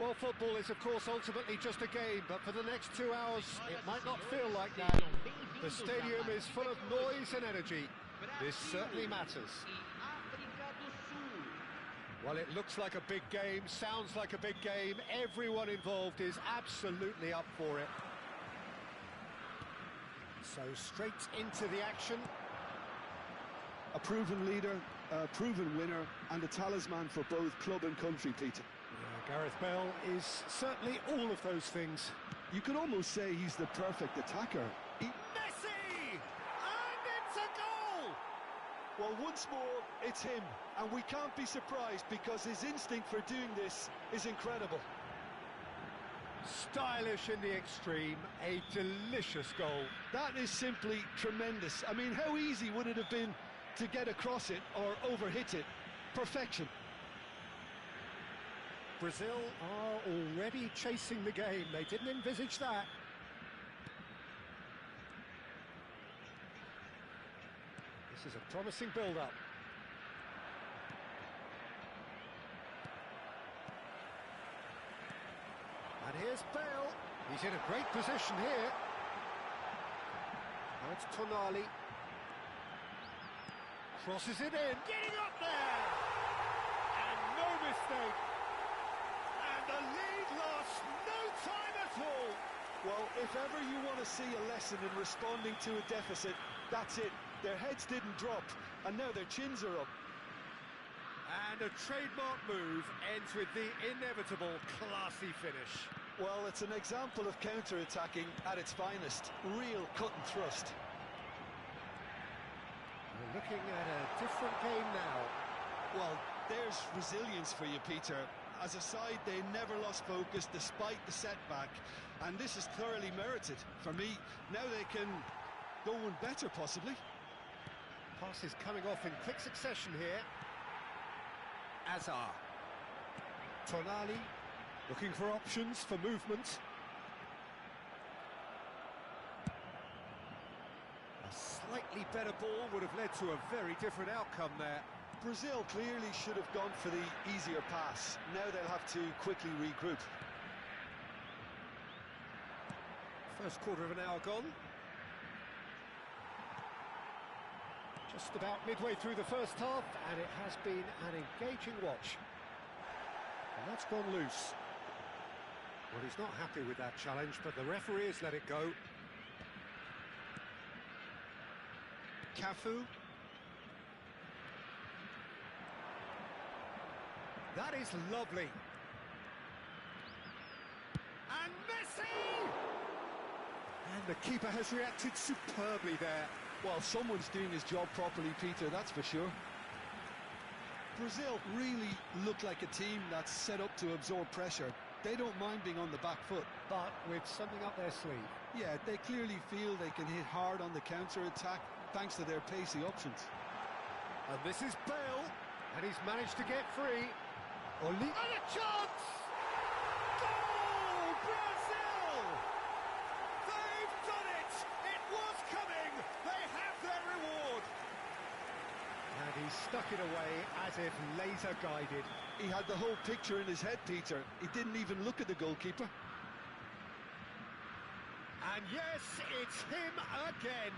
Well, football is, of course, ultimately just a game, but for the next 2 hours, it might not feel like that. The stadium is full of noise and energy. This certainly matters. Well, it looks like a big game, sounds like a big game. Everyone involved is absolutely up for it. So straight into the action. A proven leader, a proven winner, and a talisman for both club and country, Peter. Yeah, Gareth Bale is certainly all of those things. You could almost say he's the perfect attacker. Messi! And it's a goal! Well, once more, it's him, and we can't be surprised because his instinct for doing this is incredible. Stylish in the extreme, a delicious goal. That is simply tremendous. I mean, how easy would it have been to get across it or overhit it? Perfection. Brazil are already chasing the game. They didn't envisage that. This is a promising build-up. And here's Bale. He's in a great position here. Now it's Tonali. Crosses it in. Getting up there! And no mistake. And the lead lost no time at all. Well, if ever you want to see a lesson in responding to a deficit, that's it. Their heads didn't drop, and now their chins are up. And a trademark move ends with the inevitable classy finish. Well, it's an example of counter-attacking at its finest. Real cut and thrust. We're looking at a different game now. Well, there's resilience for you, Peter. As a side, they never lost focus despite the setback, and this is thoroughly merited. For me, now they can go one better, possibly. Passes coming off in quick succession here. Azar. Tonali, looking for options for movement. A slightly better ball would have led to a very different outcome there. Brazil clearly should have gone for the easier pass. Now they'll have to quickly regroup. First quarter of an hour gone. Just about midway through the first half, and it has been an engaging watch. And that's gone loose. Well, he's not happy with that challenge, but the referee has let it go. Cafu. That is lovely. And Messi! And the keeper has reacted superbly there. Well, someone's doing his job properly, Peter, that's for sure. Brazil really look like a team that's set up to absorb pressure. They don't mind being on the back foot. But with something up their sleeve. Yeah, they clearly feel they can hit hard on the counter-attack thanks to their pacey options. And this is Bale, and he's managed to get free. And a chance! Goal! Brazil! They've done it! It was coming! They have their reward! And he stuck it away as if laser-guided. He had the whole picture in his head, Peter. He didn't even look at the goalkeeper. And yes, it's him again!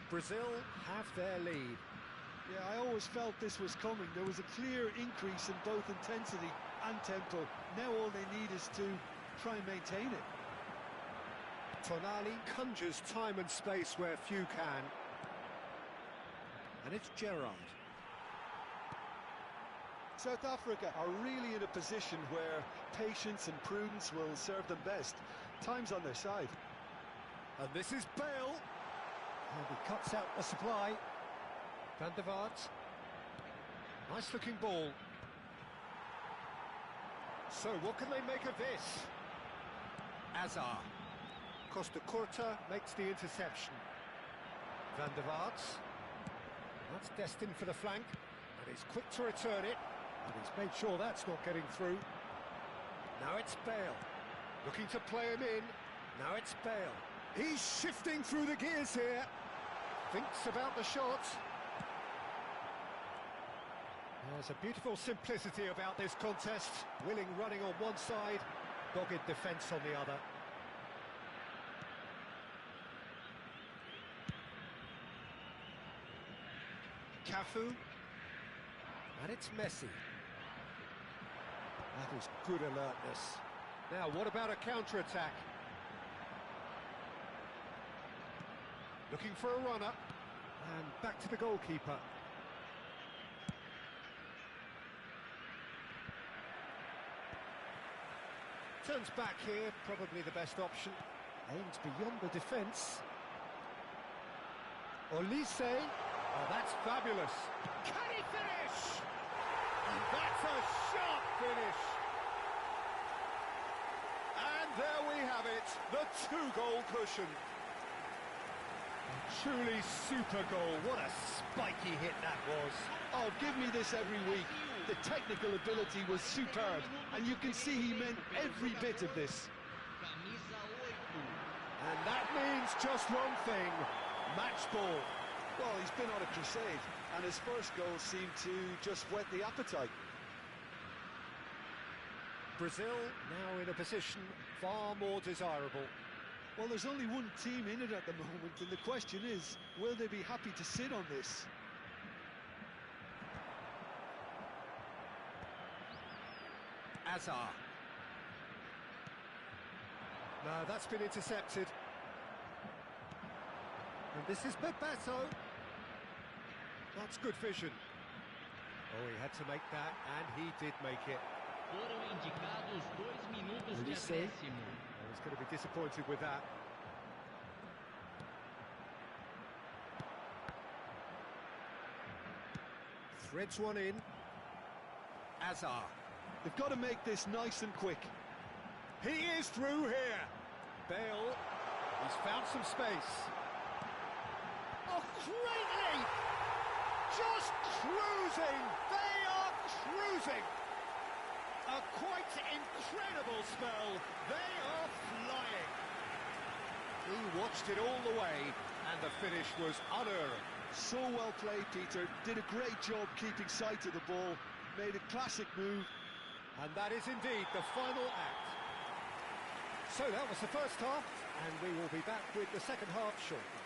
Brazil have their lead. Yeah, I always felt this was coming. There was a clear increase in both intensity and tempo. Now all they need is to try and maintain it. Tonali conjures time and space where few can. And it's Gerrard. South Africa are really in a position where patience and prudence will serve them best. Time's on their side. And this is Bale. And he cuts out the supply. Van der Vaart. Nice looking ball. So what can they make of this? Azar. Costa Curta makes the interception. Van der Vaart. That's destined for the flank. And he's quick to return it. And he's made sure that's not getting through. Now it's Bale. Looking to play him in. Now it's Bale. He's shifting through the gears here. Thinks about the shot. There's a beautiful simplicity about this contest. Willing running on one side, dogged defence on the other. Cafu. And it's Messi. That is good alertness. Now, what about a counter-attack? Looking for a runner. And back to the goalkeeper. Turns back here, probably the best option. Aims beyond the defence. Olise. Oh, that's fabulous. Can he finish? And that's a sharp finish. And there we have it, the two-goal cushion. A truly super goal. What a spiky hit that was. Oh, give me this every week. The technical ability was superb, and you can see he meant every bit of this. And that means just one thing, match ball. Well, he's been on a crusade, and his first goal seemed to just whet the appetite. Brazil now in a position far more desirable. Well, there's only one team in it at the moment, and the question is, will they be happy to sit on this? Azar. No, that's been intercepted. And this is Bebeto. That's good vision. Oh, he had to make that, and he did make it. Foram indicados 2 minutos de acréscimo. I was going to be disappointed with that. Threads one in. Azar. They've got to make this nice and quick. He is through here. Bale. He's found some space. Oh, great leap! Just cruising! They are cruising! A quite incredible spell. They are flying. He watched it all the way, and the finish was unerring. So well played, Peter. Did a great job keeping sight of the ball. Made a classic move. And that is indeed the final act. So that was the first half, and we will be back with the second half shortly.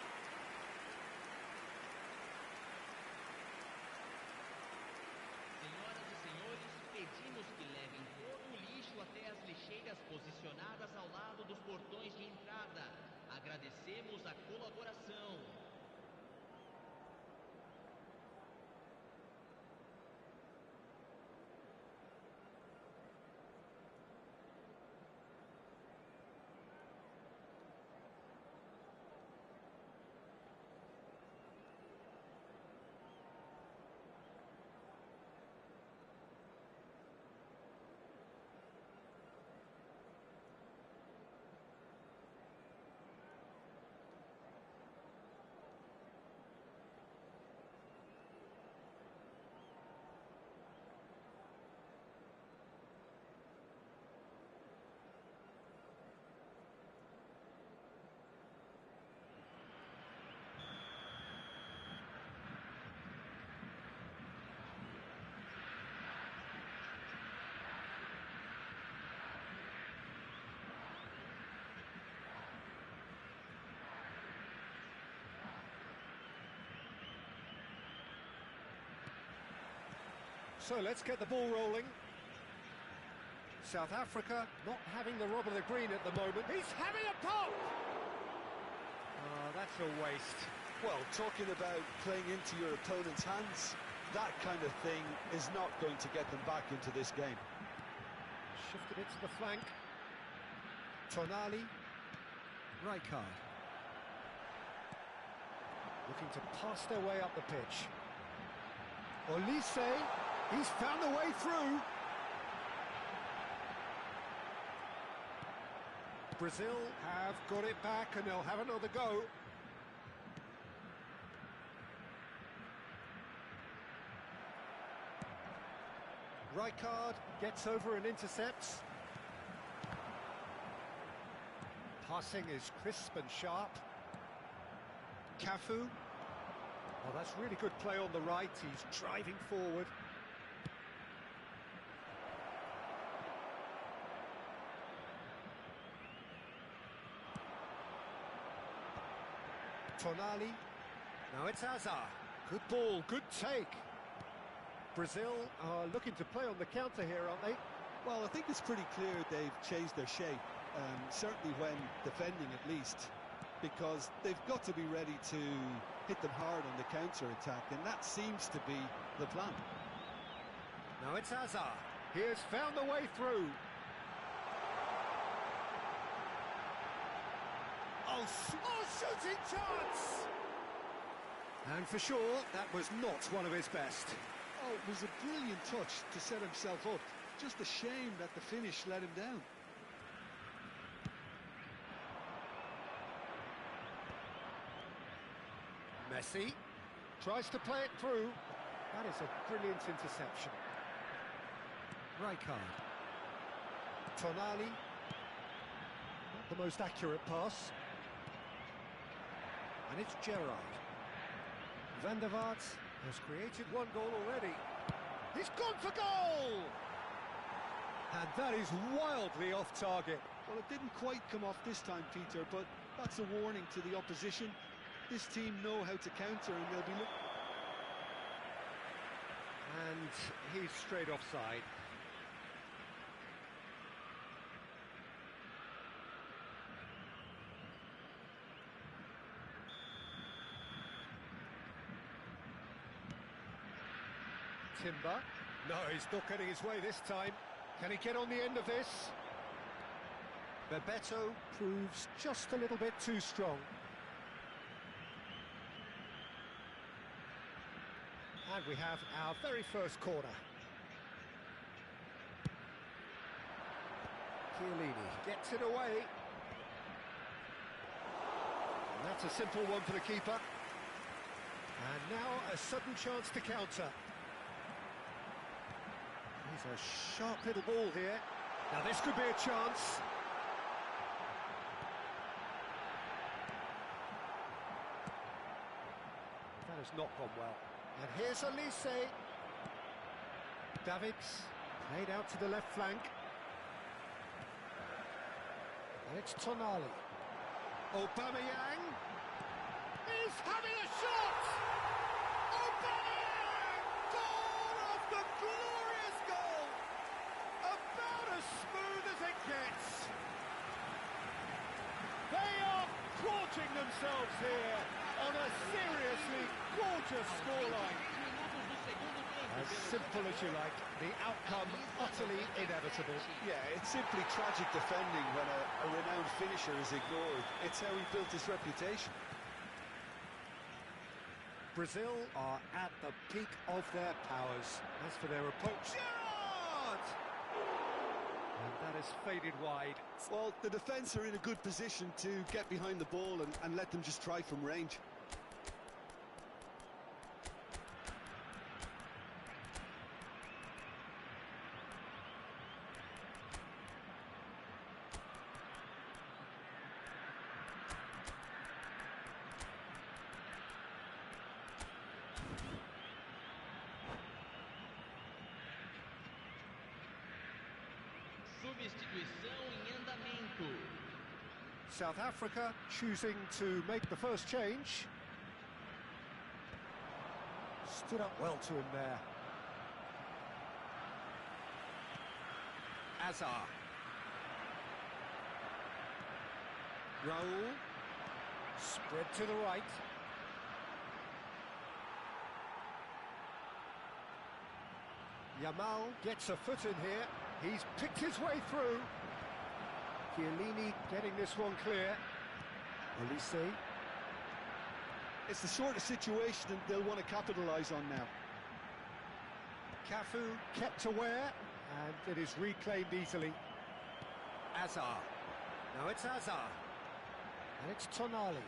Senhoras e senhores, pedimos que levem todo o lixo até as lixeiras posicionadas ao lado dos portões de entrada. Agradecemos a colaboração. So let's get the ball rolling. South Africa not having the rub of the green at the moment. He's having a pop! Oh, that's a waste. Well, talking about playing into your opponent's hands, that kind of thing is not going to get them back into this game. Shifted it to the flank. Tonali. Rijkaard. Looking to pass their way up the pitch. Olise. He's found a way through. Brazil have got it back and they'll have another go. Rijkaard gets over and intercepts. Passing is crisp and sharp. Cafu. Oh, that's really good play on the right. He's driving forward. Tonali. Now it's Hazard. Good ball, good take. Brazil are looking to play on the counter here, aren't they? Well, I think it's pretty clear they've changed their shape, certainly when defending at least, because they've got to be ready to hit them hard on the counter-attack, and that seems to be the plan. Now it's Hazard. He has found the way through. Oh, shooting chance! And for sure, that was not one of his best. Oh, it was a brilliant touch to set himself up. Just a shame that the finish let him down. Messi tries to play it through. That is a brilliant interception. Rijkaard. Tonali. Not the most accurate pass. And it's Gerrard. Van der Vaart has created one goal already. He's gone for goal! And that is wildly off target. Well, it didn't quite come off this time, Peter, but that's a warning to the opposition. This team know how to counter, and they'll be looking. And he's straight offside. Timber. No, he's not getting his way this time. Can he get on the end of this? Bebeto proves just a little bit too strong. And we have our very first corner. Chiellini gets it away. And that's a simple one for the keeper. And now a sudden chance to counter. He's a sharp little ball here. Now this could be a chance. That has not gone well. And here's Elise. Davids played out to the left flank. And it's Tonali. Aubameyang is having a shot! Aubameyang! Goal of the glorious goal! About as smooth as it gets. They are gorging themselves here on a seriously gorgeous scoreline. As simple as you like, the outcome utterly inevitable. Yeah, it's simply tragic defending when a renowned finisher is ignored. It's how he built his reputation. Brazil are at the peak of their powers. As for their approach, Gerrard! And that has faded wide. Well, the defence are in a good position to get behind the ball and let them just try from range. Substituição em andamento. South Africa choosing to make the first change. Stood up well to him there. Hazard. Raul. Spread to the right. Yamal gets a foot in here. He's picked his way through. Chiellini getting this one clear. Elise. It's the sort of situation that they'll want to capitalise on now. Cafu kept aware, and it is reclaimed easily. Hazard. Now it's Hazard. And it's Tonali.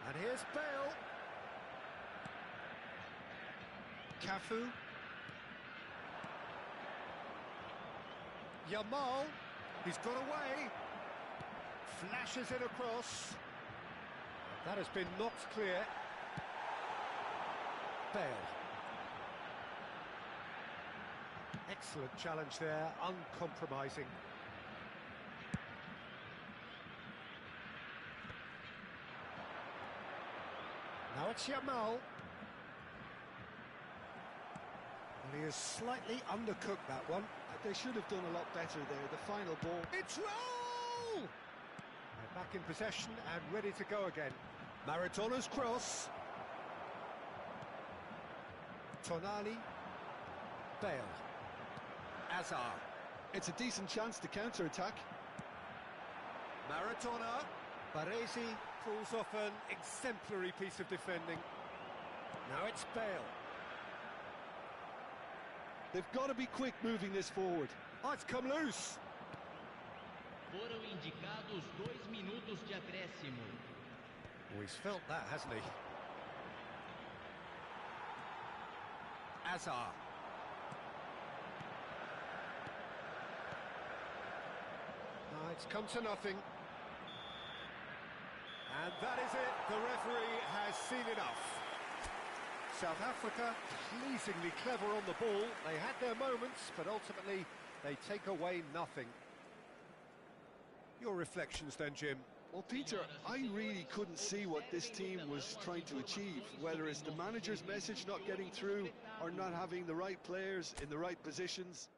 And here's Bale. Cafu. Yamal, he's got away, flashes it across. That has been knocked clear. Bale. Excellent challenge there, uncompromising. It's Yamal. Well, he has slightly undercooked that one. They should have done a lot better there. The final ball. It's roll! They're back in possession and ready to go again. Maradona's cross. Tonali. Bale. Azar. It's a decent chance to counter-attack. Maradona. Baresi pulls off an exemplary piece of defending. Now it's Bale. They've got to be quick moving this forward. Oh, it's come loose. Foram indicados 2 minutos de acréscimo. Oh, he's felt that, hasn't he? Azar. No, it's come to nothing. And that is it. The referee has seen enough. South Africa, pleasingly clever on the ball. They had their moments, but ultimately they take away nothing. Your reflections then, Jim? Well, Peter, I really couldn't see what this team was trying to achieve, whether it's the manager's message not getting through or not having the right players in the right positions.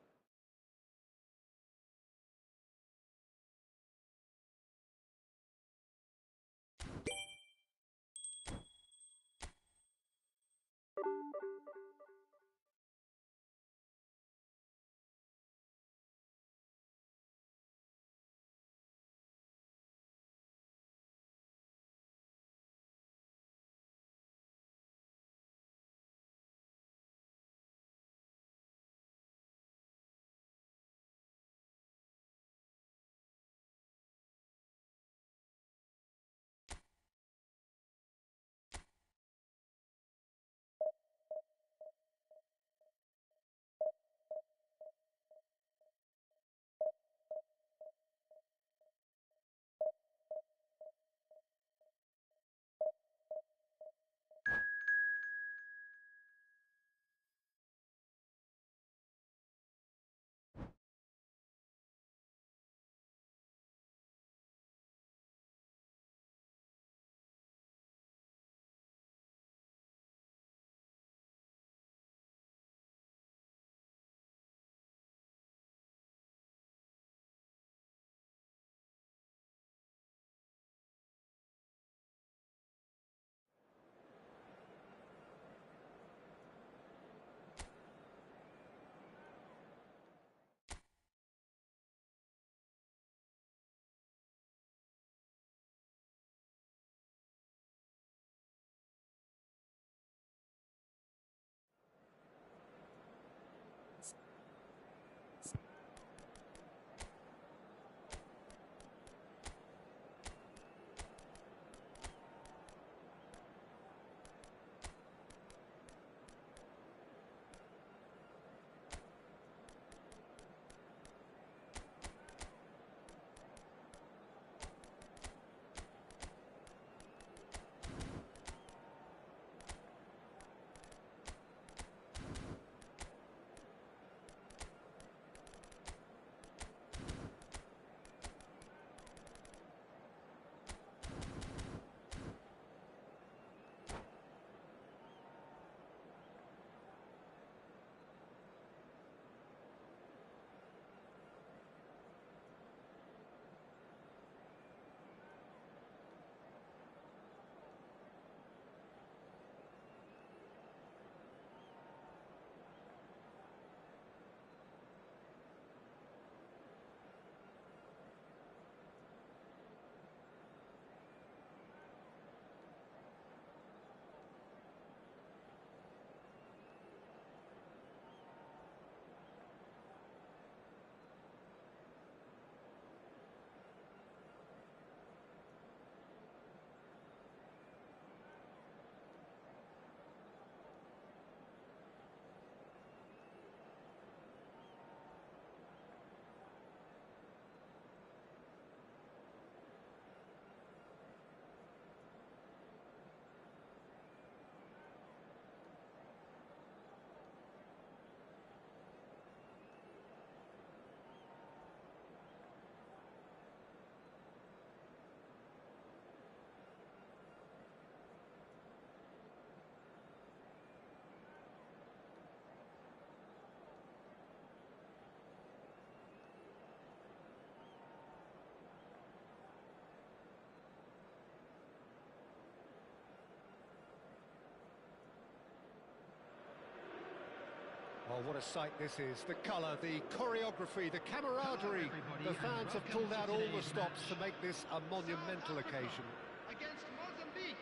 Oh, what a sight this is. The colour, the choreography, the camaraderie. The fans have pulled out all the stops to make this a monumental occasion. Against Mozambique.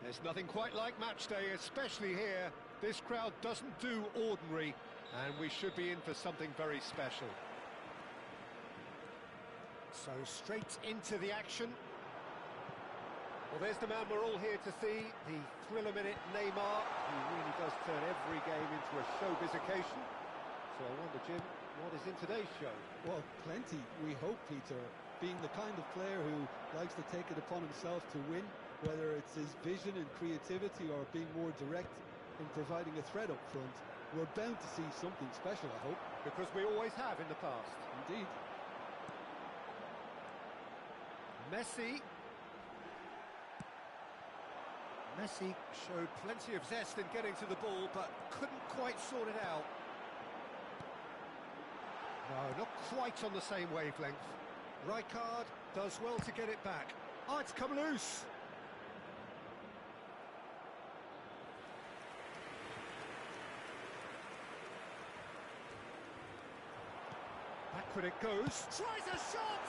There's nothing quite like match day, especially here. This crowd doesn't do ordinary, and we should be in for something very special. So straight into the action. Well, there's the man we're all here to see, the thriller-minute Neymar, who really does turn every game into a showbiz occasion. So I wonder, Jim, what is in today's show? Well, plenty, we hope, Peter. Being the kind of player who likes to take it upon himself to win, whether it's his vision and creativity or being more direct in providing a threat up front, we're bound to see something special, I hope. Because we always have in the past. Indeed. Messi showed plenty of zest in getting to the ball, but couldn't quite sort it out. No, not quite on the same wavelength. Rijkaard does well to get it back. Oh, it's come loose. Backward it goes. Tries a shot!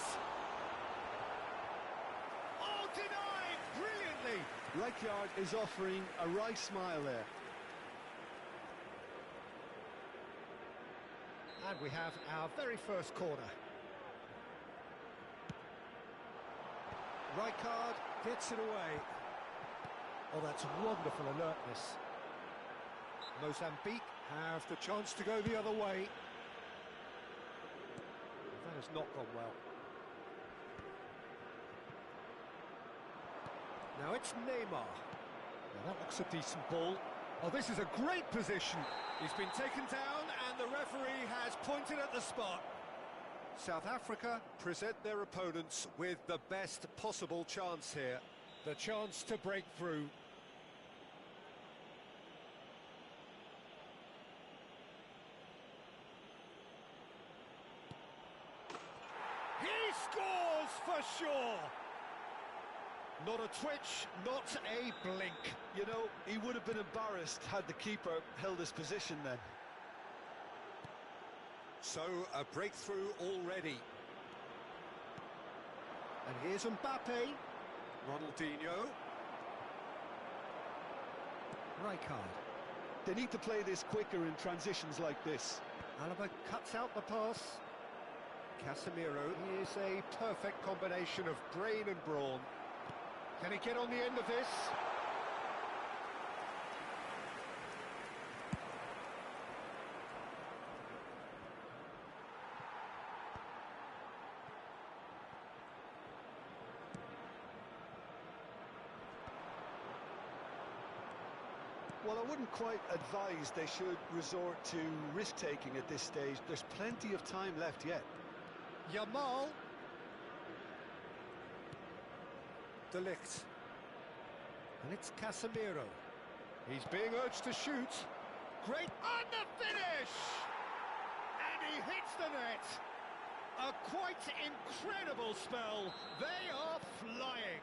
Oh, denied! Brilliantly! Rijkaard is offering a wry smile there. And we have our very first corner. Rijkaard gets it away. Oh, that's wonderful alertness. Mozambique have the chance to go the other way. That has not gone well. Now it's Neymar. Now that looks a decent ball. Oh, this is a great position. He's been taken down and the referee has pointed at the spot. South Africa present their opponents with the best possible chance here. The chance to break through. He scores for sure! Not a twitch, not a blink. You know, he would have been embarrassed had the keeper held his position then. So, a breakthrough already. And here's Mbappe. Ronaldinho. Rijkaard. They need to play this quicker in transitions like this. Alaba cuts out the pass. Casemiro is a perfect combination of brain and brawn. Can he get on the end of this? Well, I wouldn't quite advise they should resort to risk-taking at this stage. There's plenty of time left yet. Yamal. De Ligt. And it's Casemiro. He's being urged to shoot. Great on the finish! And he hits the net. A quite incredible spell. They are flying.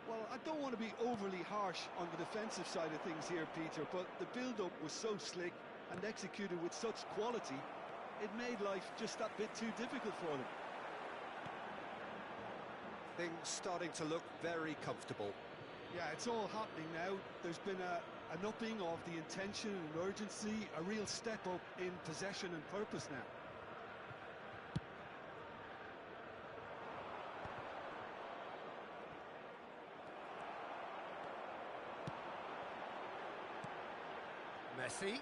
Well, I don't want to be overly harsh on the defensive side of things here, Peter, but the build-up was so slick and executed with such quality, it made life just that bit too difficult for them. Things starting to look very comfortable. Yeah, it's all happening now. There's been an upping of the intention and urgency, a real step up in possession and purpose now. Messi.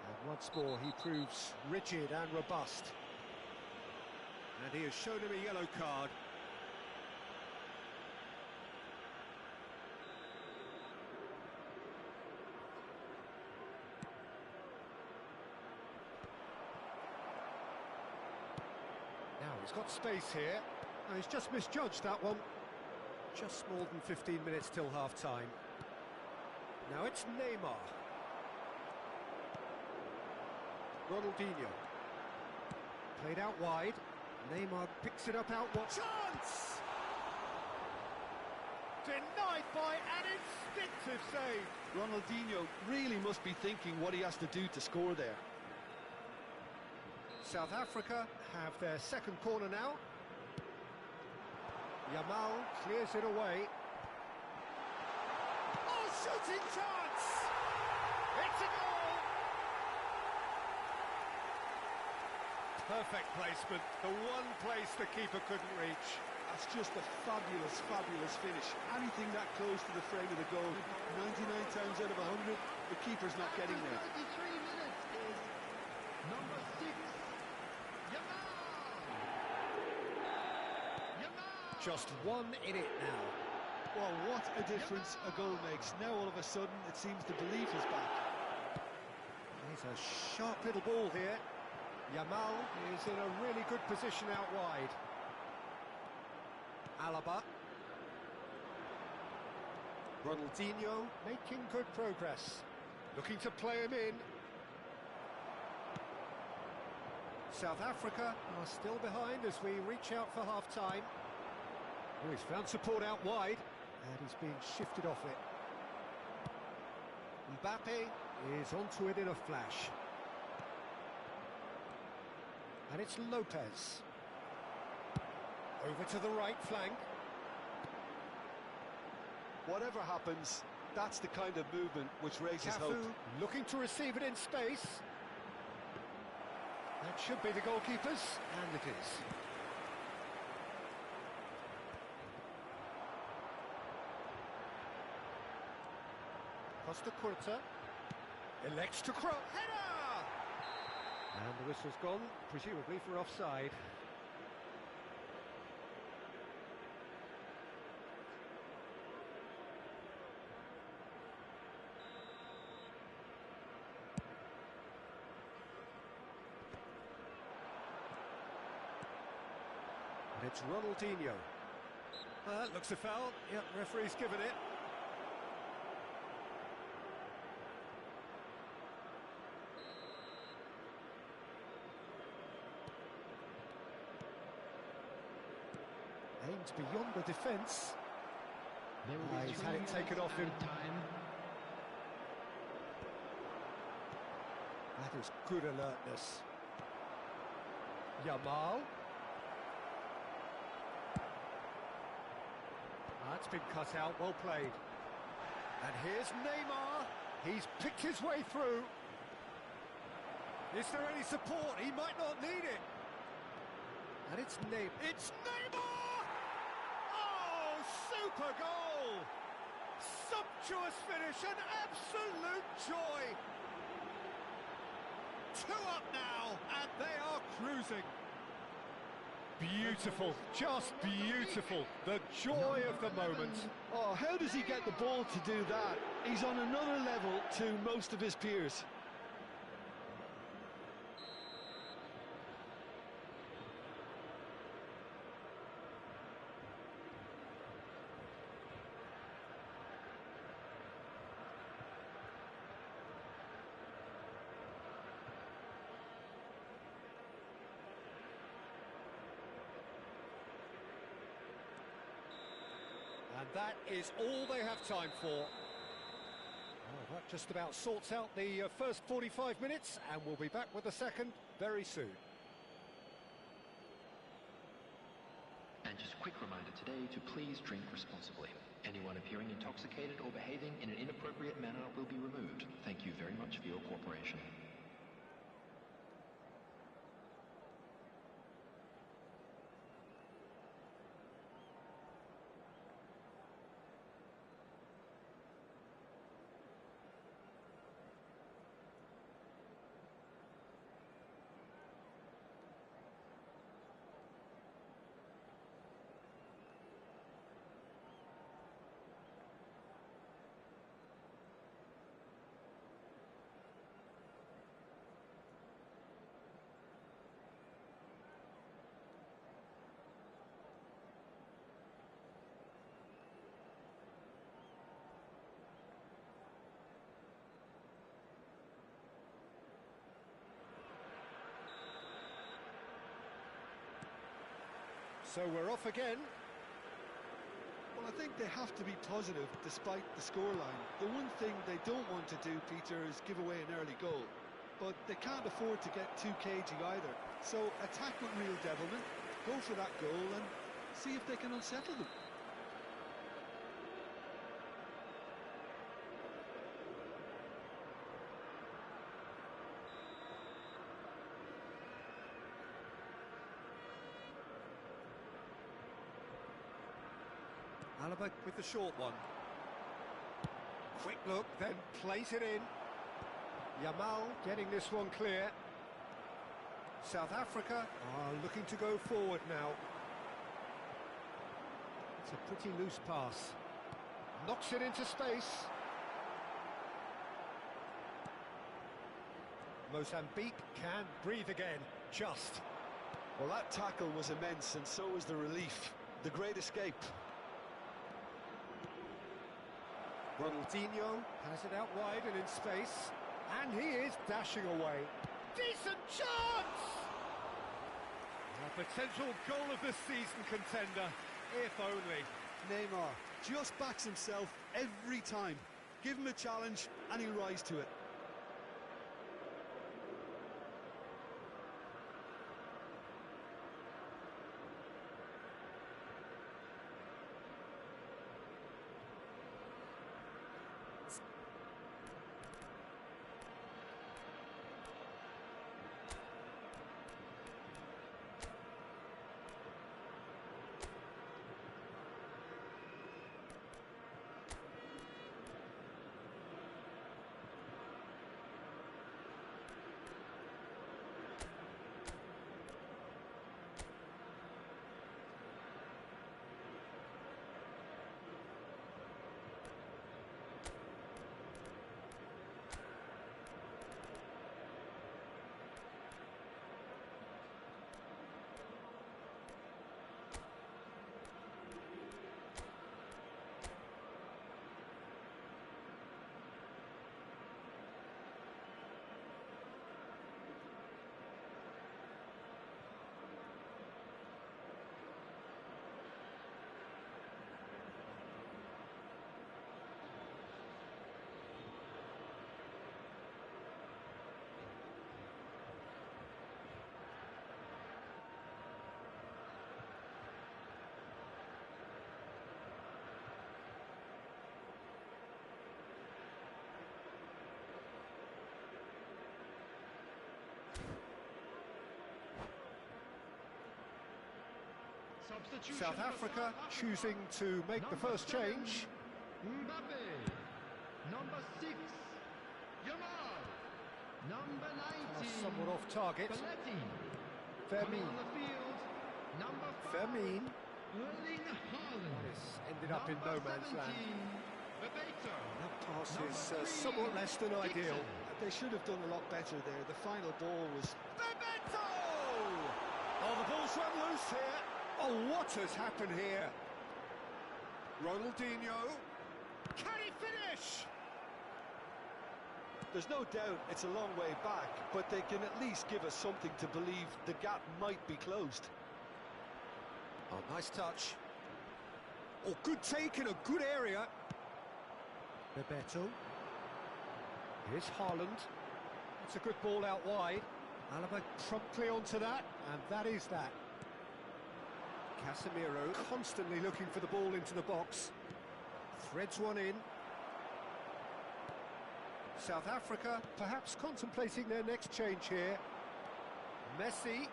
And once more he proves rigid and robust. And he has shown him a yellow card. Now he's got space here. Oh, he's just misjudged that one. Just more than 15 minutes till half-time. Now it's Neymar. Ronaldinho. Played out wide. Neymar picks it up out wide. Chance! Denied by an instinctive save. Ronaldinho really must be thinking what he has to do to score there. South Africa have their second corner now. Yamal clears it away. Oh, shooting chance! It's a goal! Perfect placement, the one place the keeper couldn't reach. That's just a fabulous, fabulous finish. Anything that close to the frame of the goal, 99 times out of 100, the keeper's not getting there. 93 minutes is number 6, Yamal! Yamal! Just one in it now. Well, what a difference a goal makes. Now all of a sudden it seems the belief is back. He's a sharp little ball here. Yamal is in a really good position out wide. Alaba. Ronaldinho making good progress. Looking to play him in. South Africa are still behind as we reach out for half-time. Oh, he's found support out wide, and he's being shifted off it. Mbappe is onto it in a flash. And it's Lopez. Over to the right flank. Whatever happens, that's the kind of movement which raises hope. Cafu looking to receive it in space. That should be the goalkeeper's, and it is. Costa Curta elects to cross. Header! And the whistle's gone, presumably for offside. And it's Ronaldinho. Looks a foul. Yep, referee's given it. Aimed beyond the defence. He's had it taken off him. That is good alertness. Yamal. That's been cut out, well played. And here's Neymar. He's picked his way through. Is there any support? He might not need it. And it's Neymar. It's Neymar! Oh, super goal! Sumptuous finish, an absolute joy. 2 up now, and they are cruising. Beautiful, just beautiful. The joy of the moment. Oh, how does he get the ball to do that? He's on another level to most of his peers. And that is all they have time for. Oh, that just about sorts out the first 45 minutes, and we'll be back with the second very soon. And just a quick reminder today to please drink responsibly. Anyone appearing intoxicated or behaving in an inappropriate manner will be removed. Thank you very much for your cooperation. So we're off again. Well, I think they have to be positive despite the scoreline. The one thing they don't want to do, Peter, is give away an early goal. But they can't afford to get too cagey either. So attack with real devilment, go for that goal and see if they can unsettle them. Alaba with the short one. Quick look, then plays it in. Yamal getting this one clear. South Africa are looking to go forward now. It's a pretty loose pass. Knocks it into space. Mozambique can breathe again, just. Well, that tackle was immense, and so was the relief. The great escape. Ronaldinho has it out wide and in space, and he is dashing away. Decent chance! A potential goal of the season contender, if only. Neymar just backs himself every time. Give him a challenge, and he'll rise to it. South Africa choosing to make the first change. Mbappe, number 6, Yamal, number 19, Somewhat off target. Belletti, Vermeer. on the field, number 5, Vermeer. Erling Haaland, This ended up in no man's land. Bebeto, That pass is somewhat less than ideal. They should have done a lot better there. The final ball was... Bebeto! Oh, the ball's run loose here. Oh, what has happened here? Ronaldinho. Can he finish? There's no doubt it's a long way back, but they can at least give us something to believe the gap might be closed. Oh, nice touch. Oh, good take in a good area. Bebeto. Here's Haaland. It's a good ball out wide. Alaba promptly onto that, and that is that. Casemiro constantly looking for the ball into the box. Threads one in. South Africa perhaps contemplating their next change here. Messi.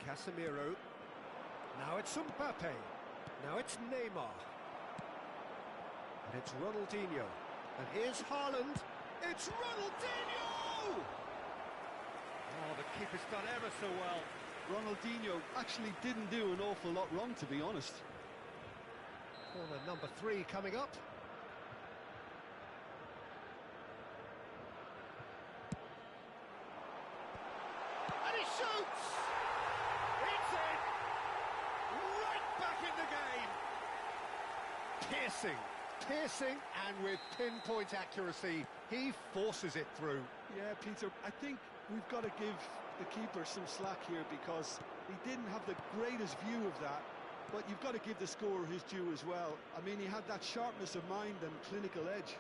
Casemiro. Now it's Mbappe. Now it's Neymar. And it's Ronaldinho. And here's Haaland. It's Ronaldinho! Oh, the keeper's done ever so well. Ronaldinho actually didn't do an awful lot wrong, to be honest. Corner number 3 coming up. And he shoots! It's in! Right back in the game! Piercing, and with pinpoint accuracy, he forces it through. Yeah, Peter, I think we've got to give the keeper some slack here because he didn't have the greatest view of that, but you've got to give the scorer his due as well. I mean, he had that sharpness of mind and clinical edge.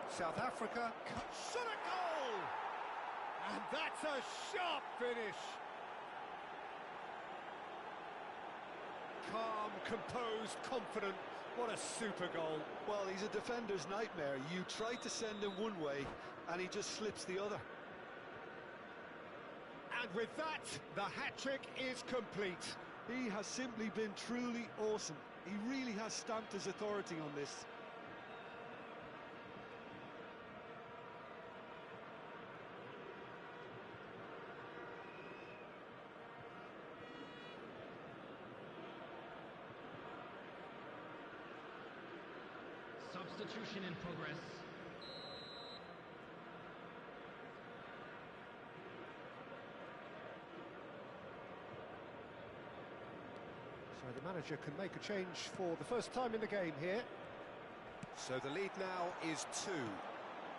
South Africa shot a goal! And that's a sharp finish! Calm, composed, confident. What a super goal. Well, he's a defender's nightmare. You try to send him one way, and he just slips the other. And with that, the hat-trick is complete. He has simply been truly awesome. He really has stamped his authority on this. Substitution in progress. So the manager can make a change for the first time in the game here. So the lead now is 2.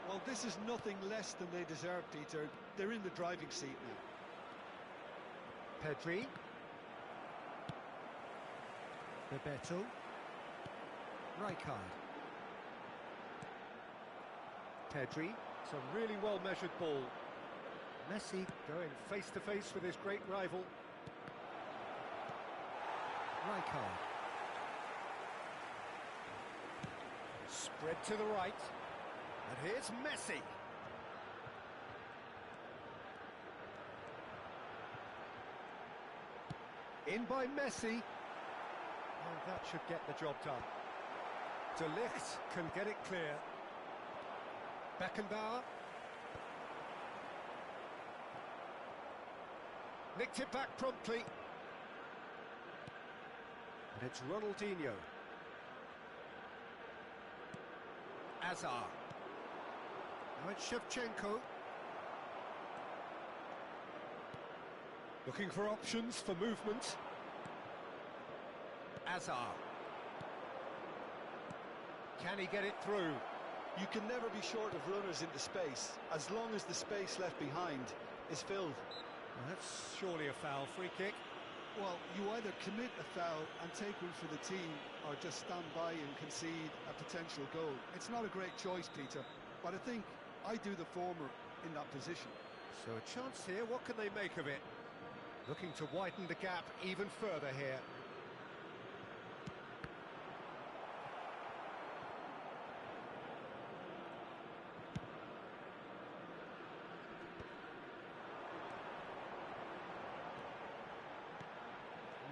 Well, this is nothing less than they deserve, Peter. They're in the driving seat now. Pedri. Bebeto. Rijkaard. Pedri. It's a really well-measured ball. Messi going face-to-face with his great rival. Rijkaard. Spread to the right. And here's Messi. In by Messi. And that should get the job done. De Ligt can get it clear. Beckenbauer. Nicked it back promptly. And it's Ronaldinho. Azar. Now it's Shevchenko. Looking for options for movement. Azar. Can he get it through? You can never be short of runners into space, as long as the space left behind is filled. Well, that's surely a foul. Free kick. Well, you either commit a foul and take one for the team, or just stand by and concede a potential goal. It's not a great choice, Peter, but I think I do the former in that position. So a chance here, what can they make of it? Looking to widen the gap even further here.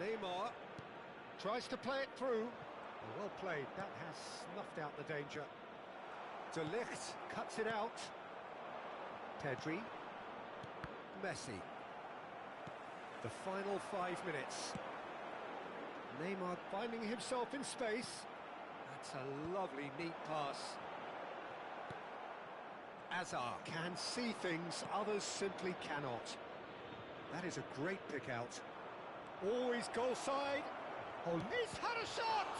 Neymar tries to play it through. Well played, that has snuffed out the danger. De Ligt cuts it out. Pedri. Messi. The final 5 minutes. Neymar finding himself in space. That's a lovely, neat pass. Azar can see things others simply cannot. That is a great pick out. Always goal side. Oh, he's had a shot!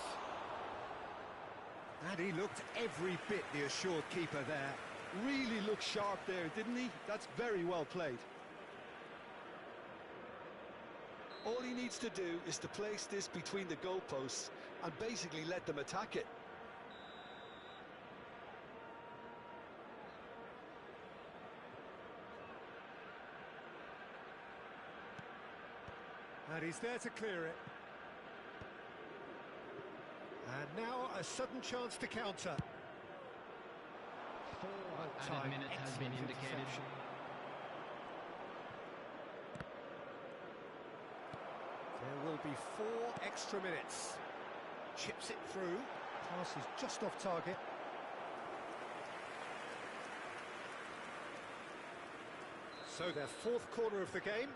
And he looked every bit the assured keeper there. Really looked sharp there, didn't he? That's very well played. All he needs to do is to place this between the goalposts and basically let them attack it. And he's there to clear it. And now a sudden chance to counter. 4 Time. added minutes has been Excellent indicated. interception. There will be 4 extra minutes. Chips it through. Pass is just off target. So their 4th corner of the game.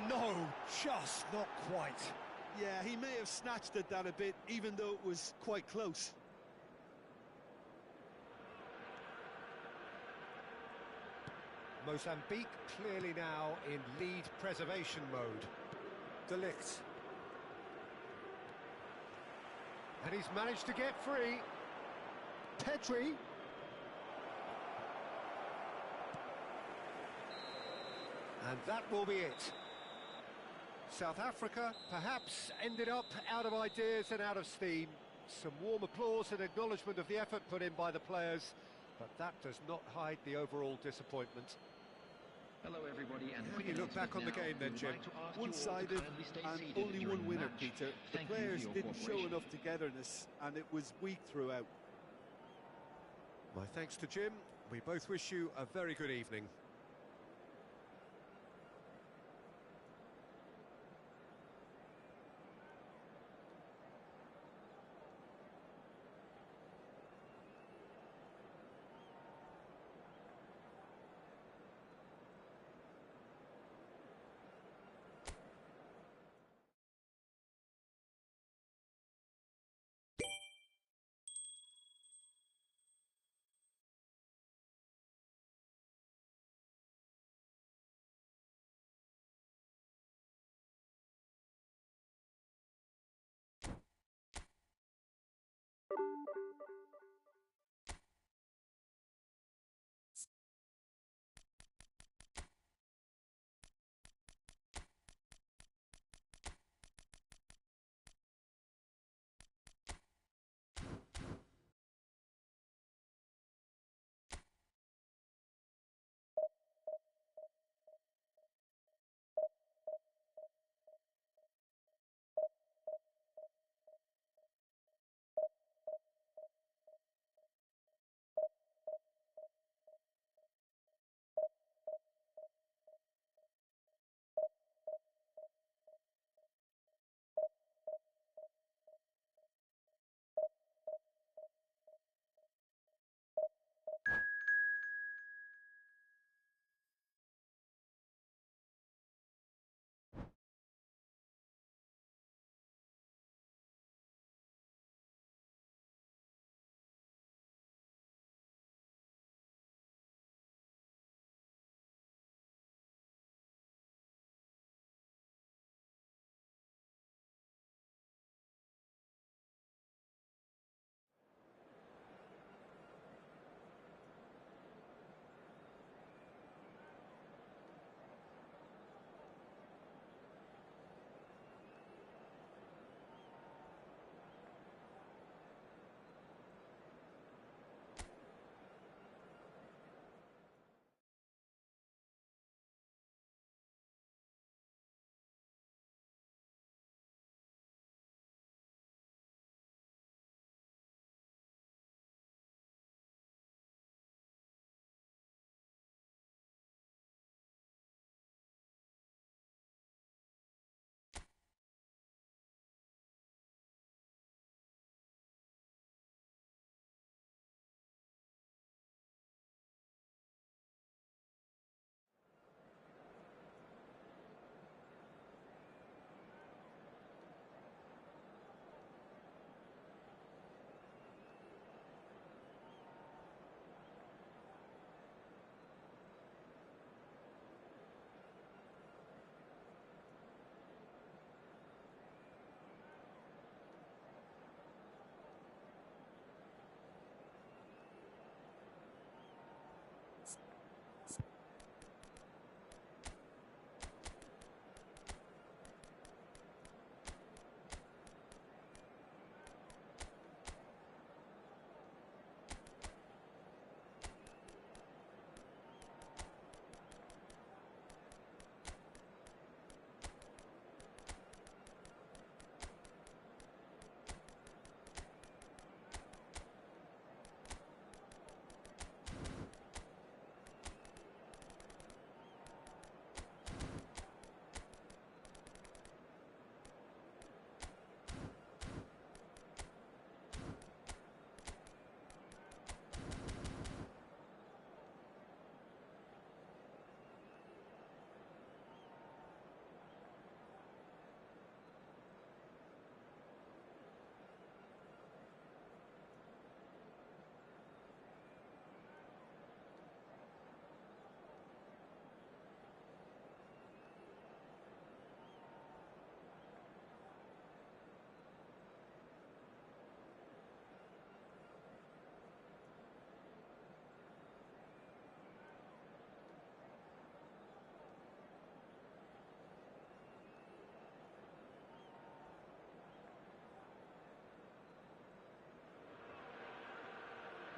No, just not quite. Yeah, he may have snatched at that a bit, even though it was quite close. Mozambique clearly now in lead preservation mode. De Ligt. And he's managed to get free. Pedri. And that will be it. South Africa perhaps ended up out of ideas and out of steam. Some warm applause and acknowledgement of the effort put in by the players, but that does not hide the overall disappointment. Hello everybody, and How do you look back on the game then, Jim? One-sided and only one winner, Peter. The players didn't show enough togetherness and it was weak throughout. My thanks to Jim. We both wish you a very good evening.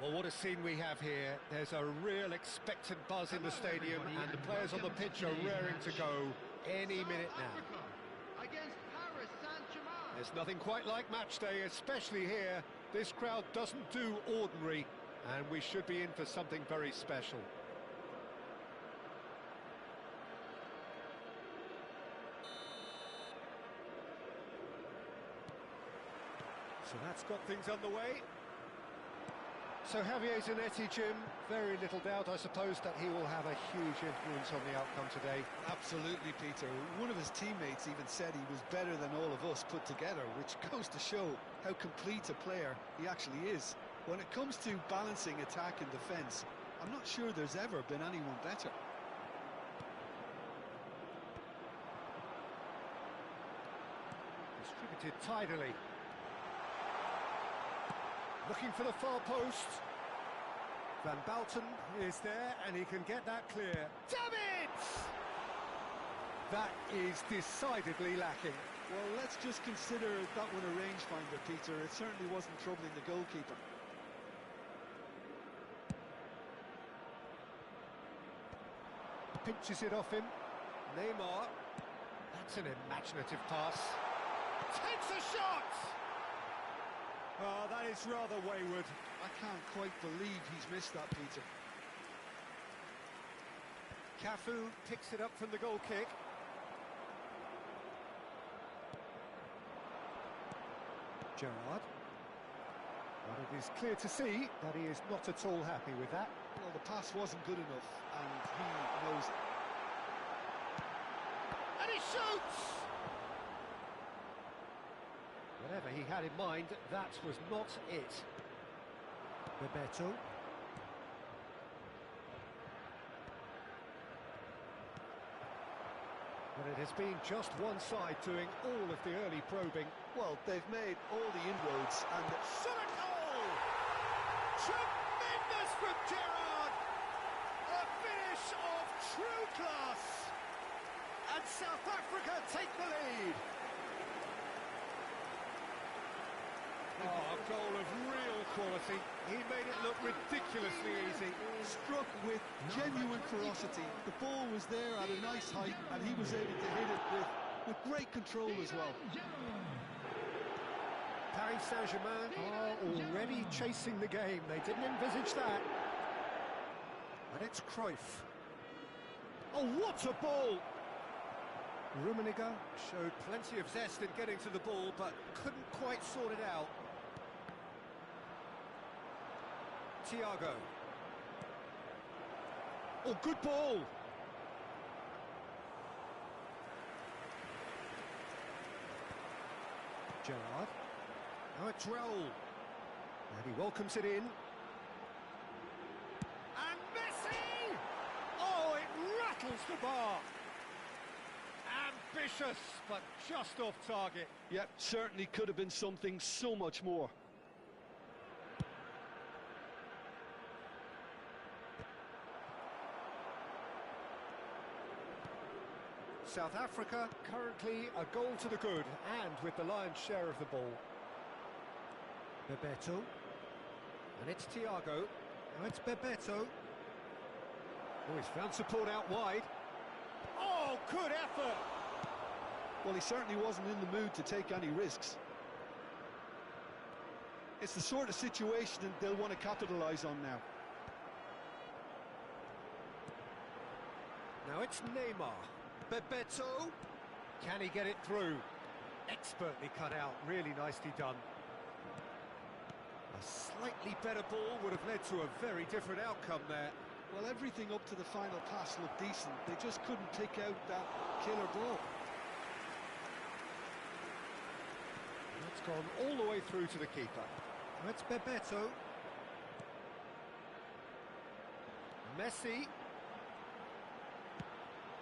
Well, what a scene we have here. There's a real expectant buzz in the stadium, and the players on the pitch are raring to go any minute now. Against Paris Saint-Germain. There's nothing quite like match day, especially here. This crowd doesn't do ordinary, and we should be in for something very special. So that's got things underway. So Javier Zanetti, Jim, very little doubt, I suppose, that he will have a huge influence on the outcome today. Absolutely, Peter. One of his teammates even said he was better than all of us put together, which goes to show how complete a player he actually is. When it comes to balancing attack and defence, I'm not sure there's ever been anyone better. Distributed tidily. Looking for the far post. Van Balten is there, and he can get that clear. David! That is decidedly lacking. Well, let's just consider that one a rangefinder, Peter. It certainly wasn't troubling the goalkeeper. Pinches it off him. Neymar. That's an imaginative pass. Takes a shot! Oh, that is rather wayward. I can't quite believe he's missed that, Peter. Cafu picks it up from the goal kick. Gerrard. Well, it is clear to see that he is not at all happy with that. Well, the pass wasn't good enough, and he knows it. And he shoots! Whatever he had in mind, that was not it. Bebeto. But it has been just one side doing all of the early probing. Well, they've made all the inroads, and Shot goal! Tremendous from Gerrard! A finish of true class! And South Africa take the lead! Oh, a goal of real quality. He made it look ridiculously easy. struck with genuine ferocity. The ball was there at a nice height, and he was able to hit it with great control as well. Paris Saint-Germain are already chasing the game. They didn't envisage that. And it's Cruyff. Oh, what a ball! Rummenigge showed plenty of zest in getting to the ball, but couldn't quite sort it out. Thiago. Oh, good ball! Gerrard. Now it's Raul. And he welcomes it in. And Messi! Oh, it rattles the bar. Ambitious, but just off target. Yep, certainly could have been something so much more. South Africa currently a goal to the good, and with the lion's share of the ball. Bebeto. And it's Thiago. Now it's Bebeto. Oh, he's found support out wide. Oh, good effort! Well, he certainly wasn't in the mood to take any risks. It's the sort of situation they'll want to capitalise on now. Now it's Neymar. Bebeto. Can he get it through? Expertly cut out, really nicely done. A slightly better ball would have led to a very different outcome there. Well, everything up to the final pass looked decent. They just couldn't pick out that killer ball. It's gone all the way through to the keeper. That's Bebeto. Messi.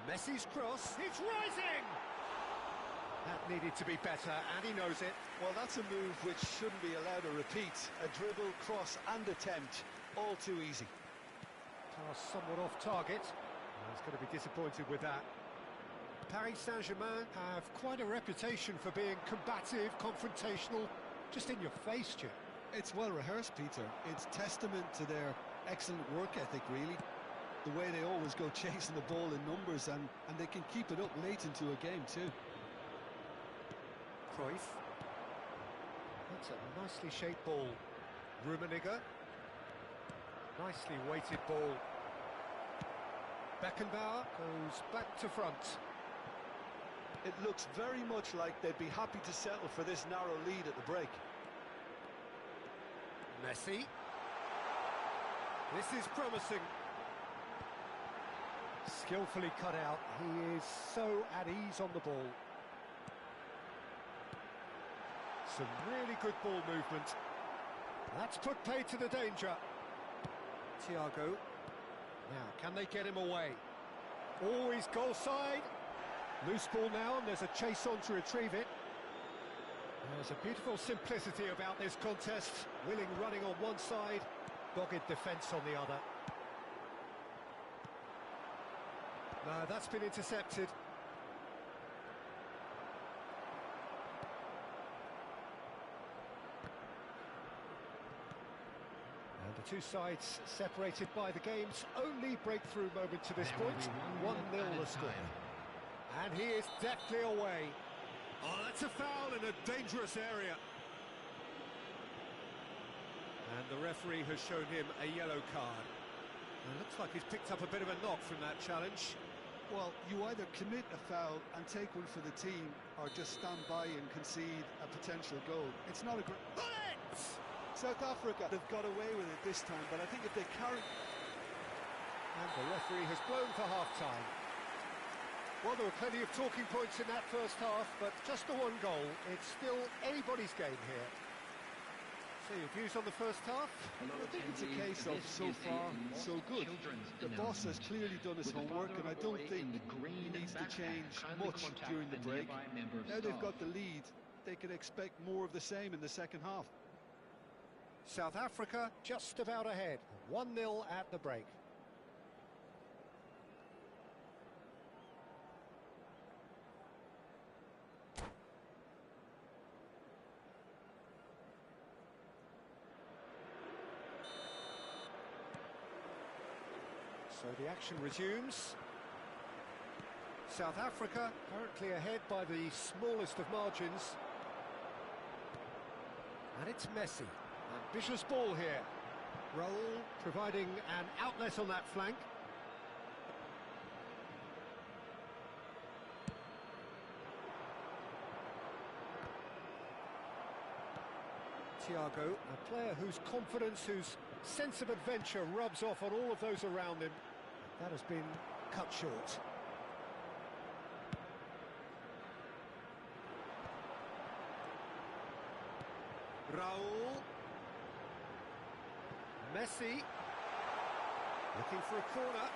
Messi's cross. It's rising! That needed to be better, and he knows it. Well, that's a move which shouldn't be allowed to repeat. A dribble, cross and attempt, all too easy. Pass somewhat off target. He's going to be disappointed with that. Paris Saint-Germain have quite a reputation for being combative, confrontational, just in your face, Jim. It's well rehearsed, Peter. It's testament to their excellent work ethic, really. The way they always go chasing the ball in numbers, and they can keep it up late into a game too. Cruyff. That's a nicely shaped ball. Rummenigge. Nicely weighted ball. Beckenbauer goes back to front. It looks very much like they'd be happy to settle for this narrow lead at the break. Messi. This is promising. Skillfully cut out. He is so at ease on the ball. Some really good ball movement. That's put pay to the danger. Thiago. Now, can they get him away? Always goal side. Loose ball now, and there's a chase on to retrieve it. There's a beautiful simplicity about this contest. Willing running on one side, dogged defence on the other. No, that's been intercepted. And the two sides separated by the game's only breakthrough moment to this point. 1-0 the score. And he is deftly away. Oh, that's a foul in a dangerous area. And the referee has shown him a yellow card. It looks like he's picked up a bit of a knock from that challenge. Well, you either commit a foul and take one for the team, or just stand by and concede a potential goal. It's not a great... Bullet! South Africa, they've got away with it this time, but I think if they carry... And the referee has blown for half-time. Well, there were plenty of talking points in that first half, but just the one goal. It's still anybody's game here. So your views on the first half? I think it's a case of so far, so good. The boss has clearly done his homework, and I don't think he needs to change much during the break. Now they've got the lead, they can expect more of the same in the second half. South Africa just about ahead. 1-0 at the break. So the action resumes. South Africa currently ahead by the smallest of margins. And it's Messi. Ambitious ball here. Raul providing an outlet on that flank. Thiago, a player whose confidence, whose sense of adventure rubs off on all of those around him. That has been cut short. Raul. Messi. Looking for a corner.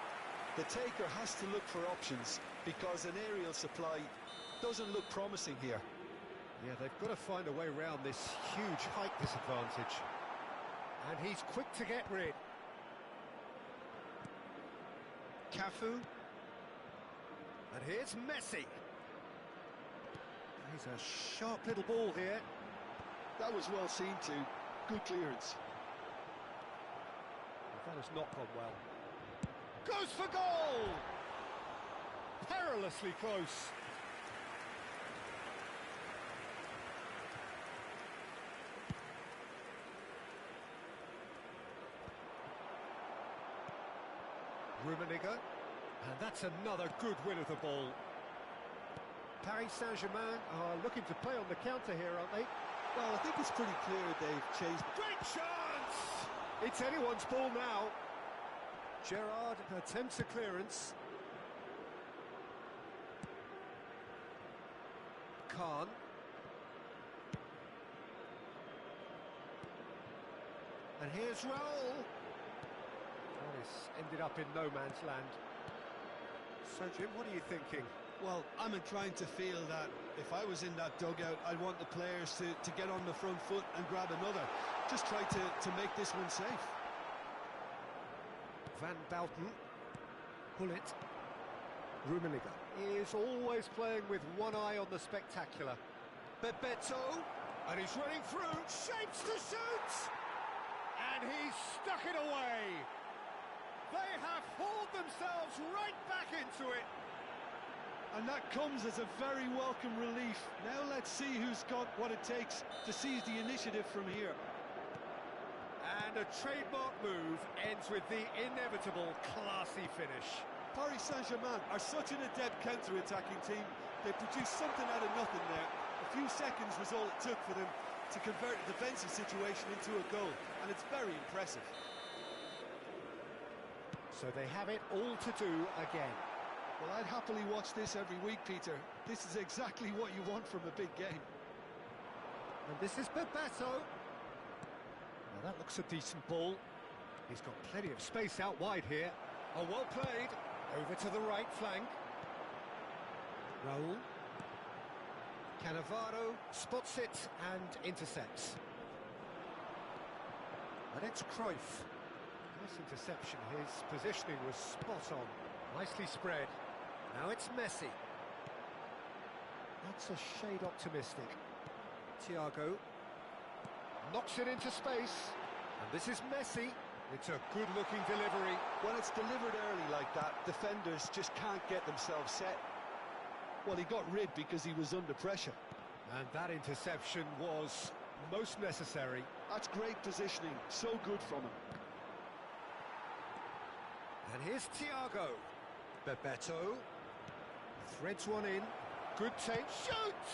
The taker has to look for options, because an aerial supply doesn't look promising here. Yeah, they've got to find a way around this huge height disadvantage. And he's quick to get rid. Cafu. And here's Messi. He's a sharp little ball here. That was well seen too. Good clearance. That has not gone well. Goes for goal! Perilously close. Rummenigge, and that's another good win of the ball. Paris Saint-Germain are looking to play on the counter here, aren't they? Well, I think it's pretty clear they've changed. Great chance! It's anyone's ball now. Gerrard attempts a clearance. Khan. And here's Raul. This ended up in no man's land. So, Jim, what are you thinking? Well, I'm inclined to feel that if I was in that dugout, I'd want the players to get on the front foot and grab another. Just try to make this one safe. Van Bouten. Bullet. Rummenigge is always playing with one eye on the spectacular. Bebeto. And he's running through, shapes to shoot! And he's stuck it away! They have hauled themselves right back into it! And that comes as a very welcome relief. Now let's see who's got what it takes to seize the initiative from here. And a trademark move ends with the inevitable classy finish. Paris Saint-Germain are such an adept counter-attacking team. They produced something out of nothing there. A few seconds was all it took for them to convert a defensive situation into a goal, and it's very impressive. So they have it all to do again. Well, I'd happily watch this every week, Peter. This is exactly what you want from a big game. And this is Bebeto. Well, that looks a decent ball. He's got plenty of space out wide here. Oh, well played. Over to the right flank. Raul. Cannavaro spots it and intercepts. And it's Cruyff. Nice interception. His positioning was spot on. Nicely spread. Now it's Messi. That's a shade optimistic. Thiago knocks it into space. And this is Messi. It's a good-looking delivery. When it's delivered early like that, defenders just can't get themselves set. Well, he got rid because he was under pressure. And that interception was most necessary. That's great positioning. So good from him. And here's Thiago. Bebeto threads one in. Good take. Shoots!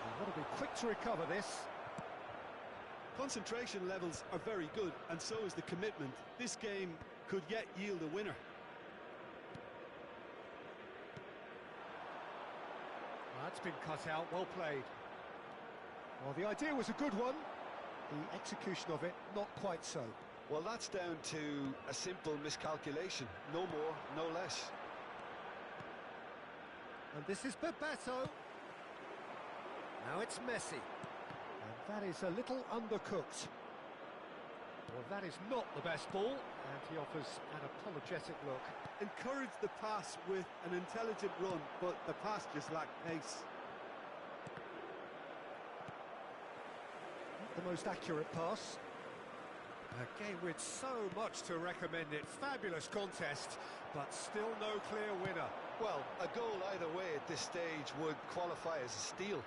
You've got to be quick to recover this. Concentration levels are very good, and so is the commitment. This game could yet yield a winner. That's been cut out. Well played. Well, the idea was a good one. The execution of it, not quite so. Well, that's down to a simple miscalculation. No more, no less. And this is Bebeto. Now it's Messi. And that is a little undercooked. Well, that is not the best ball, and he offers an apologetic look. Encouraged the pass with an intelligent run, but the pass just lacked pace. Not the most accurate pass. A game with so much to recommend it. Fabulous contest, but still no clear winner. Well, a goal either way at this stage would qualify as a steal.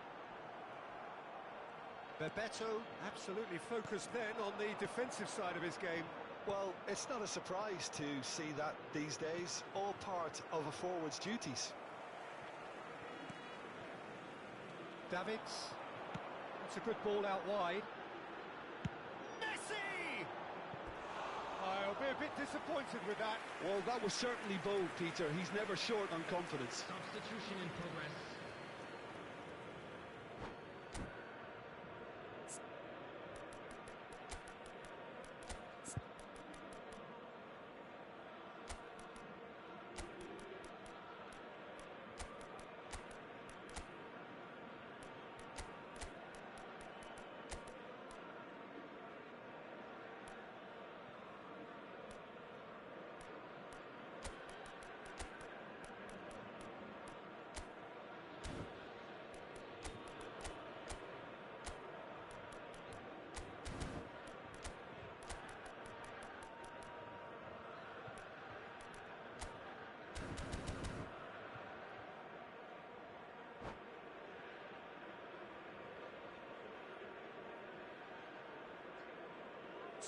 Bebeto absolutely focused then on the defensive side of his game. Well, it's not a surprise to see that these days, all part of a forward's duties. Davids. That's a good ball out wide. Messi! I'll be a bit disappointed with that. Well, that was certainly bold, Peter. He's never short on confidence. Substitution in progress.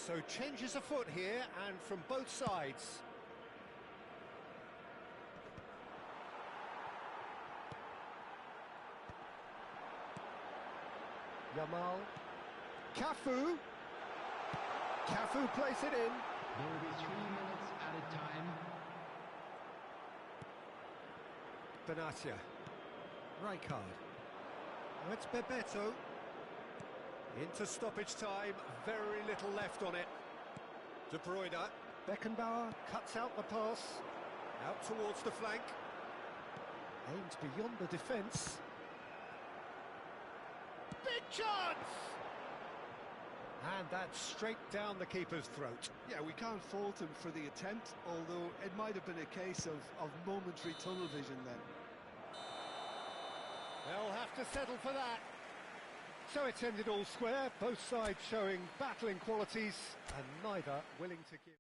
So changes afoot here, and from both sides. Yamal. Cafu. Cafu plays it in. There will be 3 minutes added time. Benatia. Rijkaard. Now it's Bebeto. Into stoppage time, very little left on it. De Bruyne. Beckenbauer cuts out the pass. Out towards the flank. Aimed beyond the defence. Big chance! And that's straight down the keeper's throat. Yeah, we can't fault him for the attempt, although it might have been a case of momentary tunnel vision then. They'll have to settle for that. So it's ended all square, both sides showing battling qualities and neither willing to give.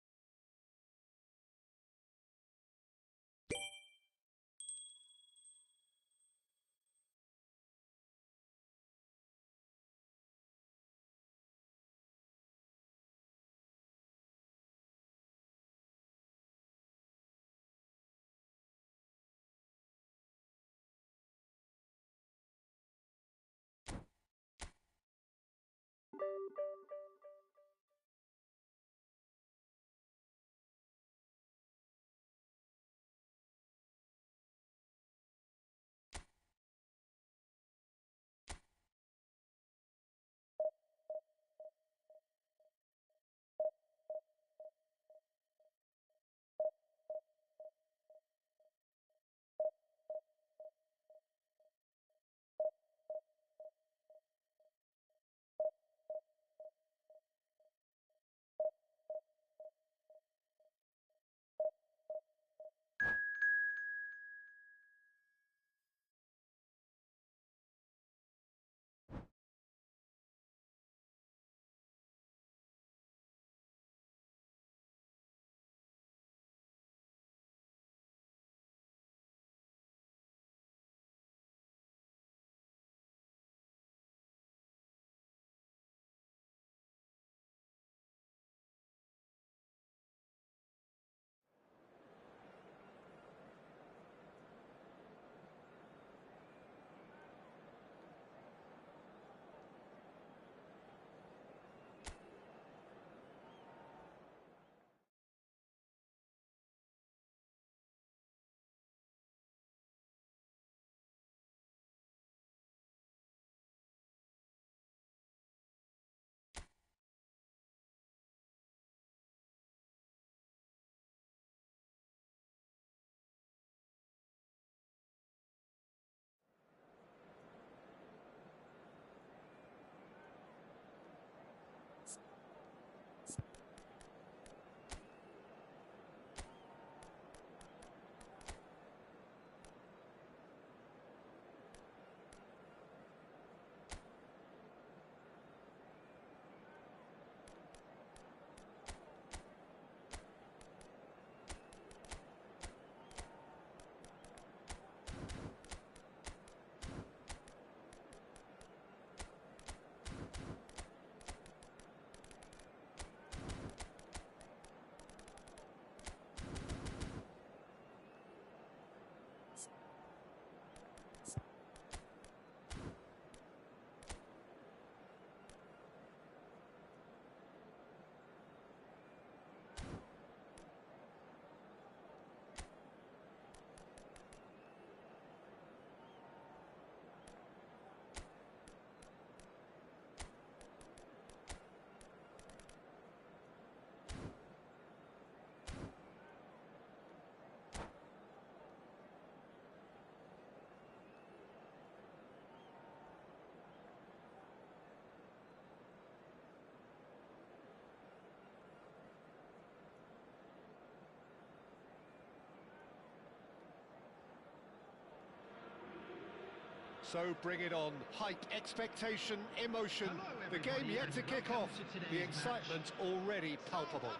So bring it on. Hype, expectation, emotion. The game yet to kick off. The excitement already palpable.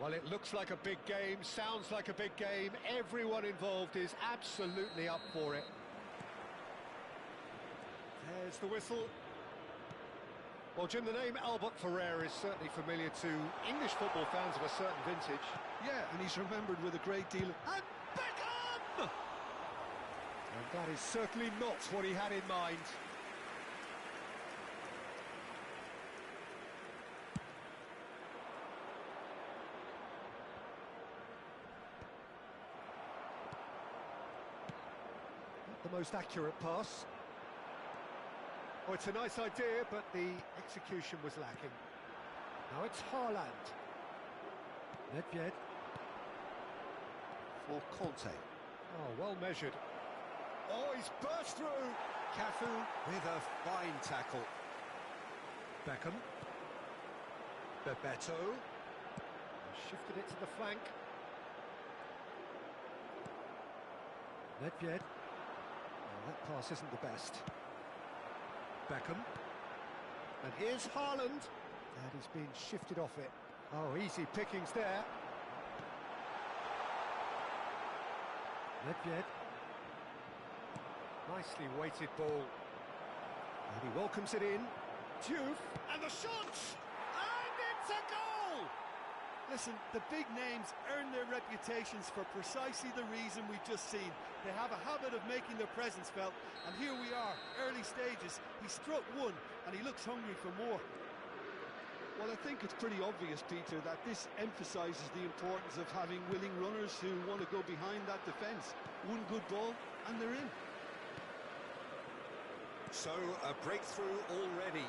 Well, it looks like a big game, sounds like a big game. Everyone involved is absolutely up for it. There's the whistle. Well, Jim, the name Albert Ferrer is certainly familiar to English football fans of a certain vintage. Yeah, and he's remembered with a great deal of... And Beckham! And that is certainly not what he had in mind. Not the most accurate pass. Oh, it's a nice idea, but the execution was lacking. Now it's Haaland. Nedved. For Conte. Oh, well measured. Oh, he's burst through. Cafu with a fine tackle. Beckham. Bebeto. Shifted it to the flank. Nedved. Oh, that pass isn't the best. Beckham. And here's Haaland. And he's been shifted off it. Oh, easy pickings there. Nedved. Nicely weighted ball. And he welcomes it in. Diouf. And the shot! And it's a goal! Listen, the big names earn their reputations for precisely the reason we've just seen. They have a habit of making their presence felt, and here we are, early stages. He struck one, and he looks hungry for more. Well, I think it's pretty obvious, Peter, that this emphasises the importance of having willing runners who want to go behind that defence. One good ball, and they're in. So, a breakthrough already.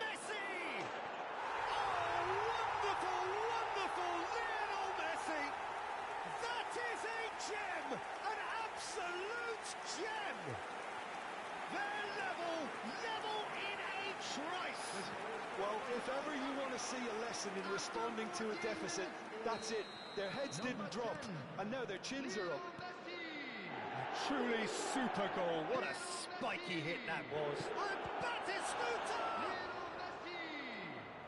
Messi! Oh, wonderful, wonderful Lionel Messi! That is a gem! An absolute gem! They're level in a trice! Well, if ever you want to see a lesson in responding to a deficit, that's it. Their heads didn't drop, and now their chins are up. A truly super goal. What a spiky hit that was. And Batistuta!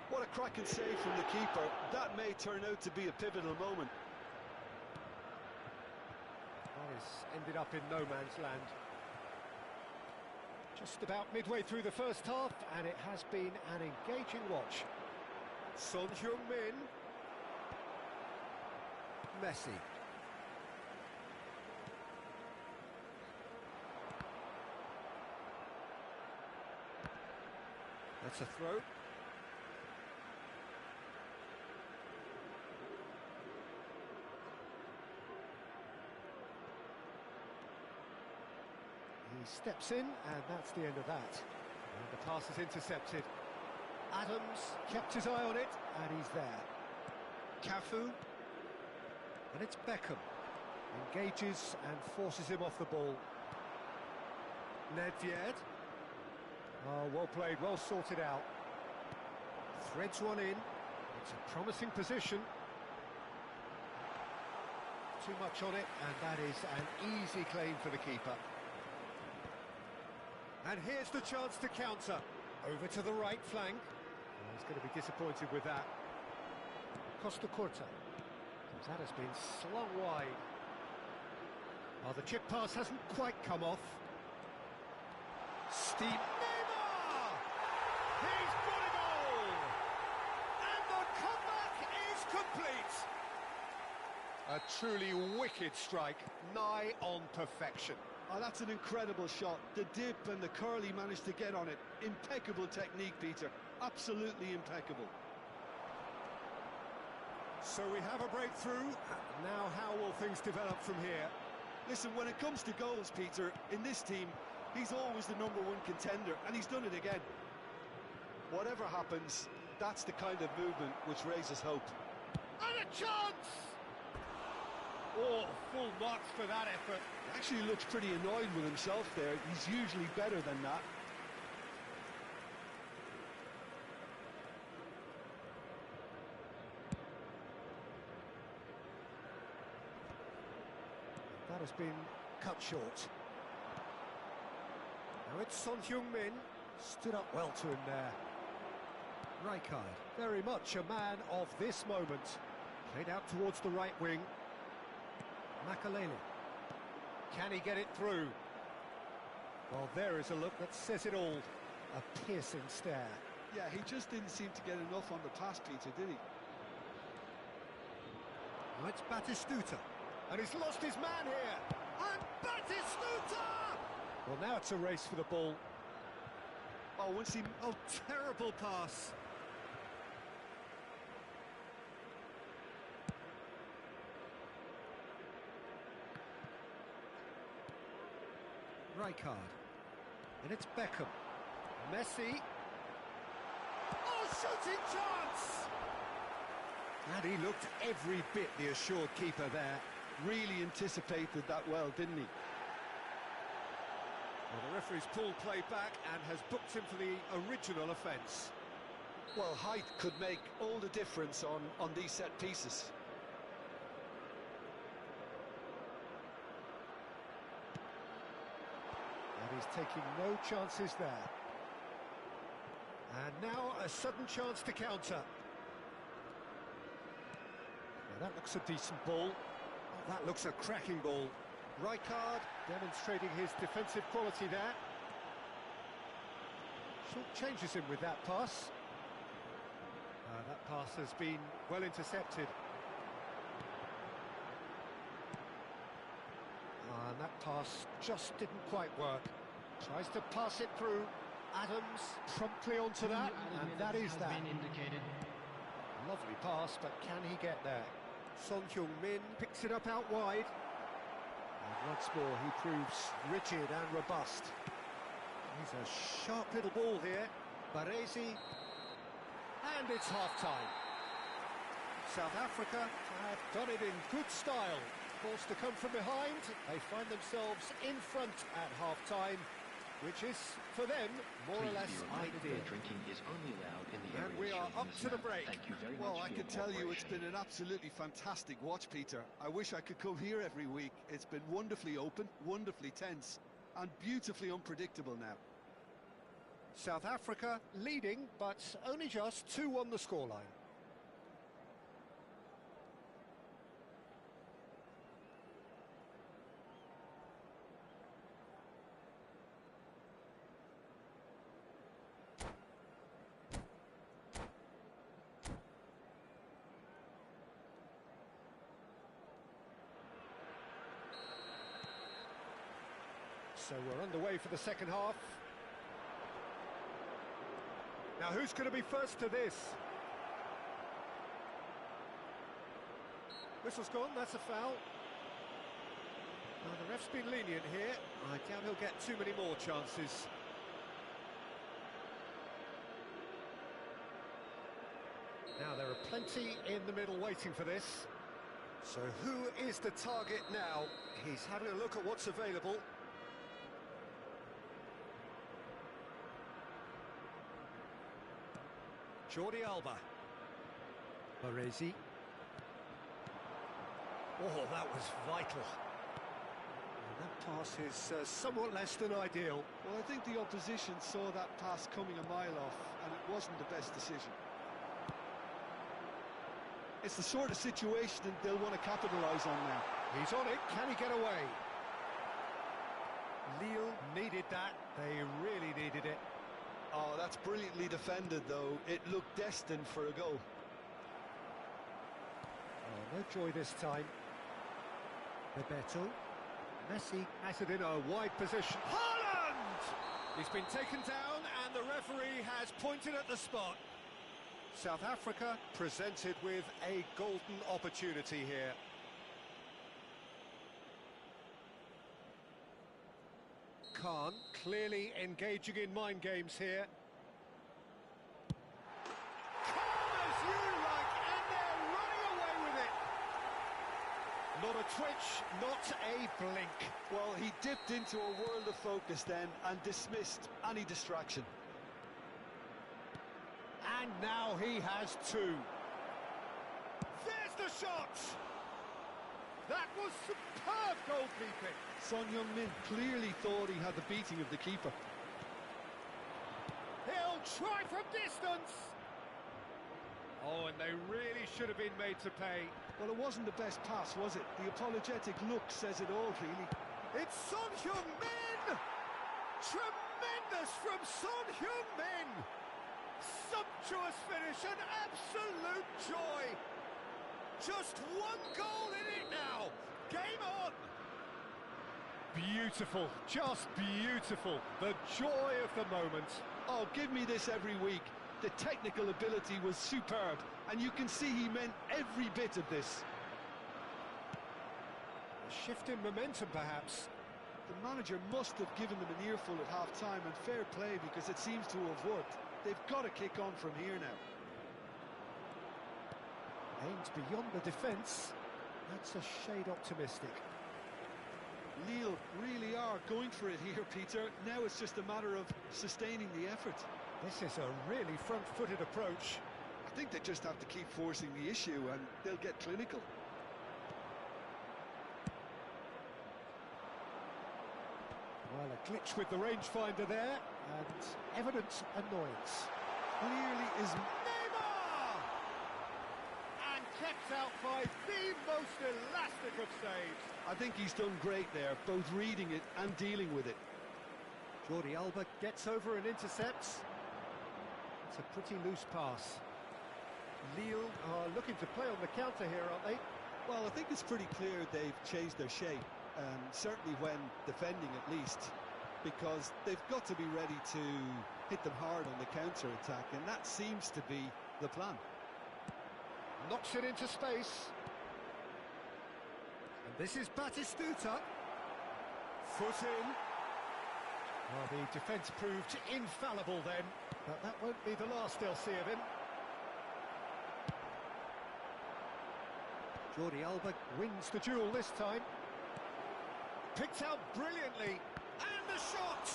What a cracking save from the keeper. That may turn out to be a pivotal moment. That has ended up in no man's land. Just about midway through the first half, and it has been an engaging watch. Son Heung-min. Messi. That's a throw. He steps in, and that's the end of that. And the pass is intercepted. Adams kept his eye on it, and he's there. Cafu. And it's Beckham. Engages and forces him off the ball. Nedved. Oh, well played, well sorted out. Threads one in. It's a promising position. Too much on it, and that is an easy claim for the keeper. And here's the chance to counter. Over to the right flank. Oh, he's going to be disappointed with that. Costa Curta. That has been slung wide. Oh, the chip pass hasn't quite come off. Steve Neymar! He's got it all! And the comeback is complete! A truly wicked strike, nigh on perfection. Oh, that's an incredible shot. The dip and the curl he managed to get on it. Impeccable technique, Peter. Absolutely impeccable. So we have a breakthrough. Now how will things develop from here? Listen, when it comes to goals, Peter, in this team, he's always the #1 contender, and he's done it again. Whatever happens, that's the kind of movement which raises hope. And a chance! Oh, full marks for that effort. He actually looks pretty annoyed with himself there. He's usually better than that. That has been cut short. Now it's Son Heung-min. Stood up well to him there. Rijkaard, very much a man of this moment. Played out towards the right wing. Makalele. Can he get it through? Well, there is a look that says it all. A piercing stare. Yeah, he just didn't seem to get enough on the pass, Peter, did he? Now it's Batistuta. And he's lost his man here. And Batistuta! Well, now it's a race for the ball. Oh, once he... Oh, terrible pass. Rijkaard. And it's Beckham. Messi. Oh, shooting chance! And he looked every bit the assured keeper there. Really anticipated that well, didn't he? Well, the referee's pulled play back and has booked him for the original offence. Well, height could make all the difference on these set pieces. And He's taking no chances there. And now a sudden chance to counter. Yeah, that looks a decent ball. Oh, that looks a cracking ball. Rijkaard demonstrating his defensive quality there. Short changes him with that pass. That pass has been well intercepted. And that pass just didn't quite work. Tries to pass it through. Adams promptly onto that, and that is that. Lovely pass, but can he get there? Son Heung-min picks it up out wide. And once more he proves rigid and robust. He's a sharp little ball here. Baresi. And it's half-time. South Africa have done it in good style. Forced to come from behind, they find themselves in front at half-time, which is, for them, more or less ideal. Drinking is only allowed in the And area we are shown up in this to the map. break. Thank you very Well, much I for can your tell you it's cooperation. been an absolutely fantastic watch, Peter. I wish I could come here every week. It's been wonderfully open, wonderfully tense, and beautifully unpredictable now. South Africa leading, but only just 2-1 the scoreline. So we're underway for the second half. Now who's going to be first to this? Whistle's gone, that's a foul. Now the ref's been lenient here. I doubt he'll get too many more chances. Now there are plenty in the middle waiting for this. So who is the target now? He's having a look at what's available. Jordi Alba. Baresi. Oh, that was vital. And that pass is somewhat less than ideal. Well, I think the opposition saw that pass coming a mile off, and it wasn't the best decision. It's the sort of situation that they'll want to capitalise on now. He's on it, can he get away? Lille needed that, they really needed it. Oh, that's brilliantly defended, though. It looked destined for a goal. Oh, no joy this time. Bebeto. Messi has it in a wide position. Haaland! He's been taken down and the referee has pointed at the spot. South Africa presented with a golden opportunity here. Khan clearly engaging in mind games here. Calm as you like, and they're running away with it. Not a twitch, not a blink. Well, he dipped into a world of focus then and dismissed any distraction. And now he has two. There's the shot! That was superb goalkeeping. Son Heung-min clearly thought he had the beating of the keeper. He'll try from distance. Oh, and they really should have been made to pay. Well, it wasn't the best pass, was it? The apologetic look says it all, really. It's Son Heung-min! Tremendous from Son Heung-min! Sumptuous finish, an absolute joy! Just one goal in it now! Game on! Beautiful, just beautiful. The joy of the moment. Oh, give me this every week. The technical ability was superb, and you can see he meant every bit of this. A shift in momentum, perhaps. The manager must have given them an earful at half-time, and fair play, because it seems to have worked. They've got to kick on from here now. Aimed beyond the defence. That's a shade optimistic. Lille really are going for it here, Peter. Now it's just a matter of sustaining the effort. This is a really front-footed approach. I think they just have to keep forcing the issue and they'll get clinical. Well, a glitch with the rangefinder there, and evident annoyance. Clearly is... Neymar! And kept out by the most elastic of saves. I think he's done great there, both reading it and dealing with it. Jordi Alba gets over and intercepts. It's a pretty loose pass. Lille are looking to play on the counter here, aren't they? Well, I think it's pretty clear they've changed their shape, certainly when defending at least, because they've got to be ready to hit them hard on the counter-attack, and that seems to be the plan. Knocks it into space. And this is Batistuta. Foot in. Well, the defence proved infallible then, but that won't be the last they'll see of him. Jordi Alba wins the duel this time. Picked out brilliantly. And the shot!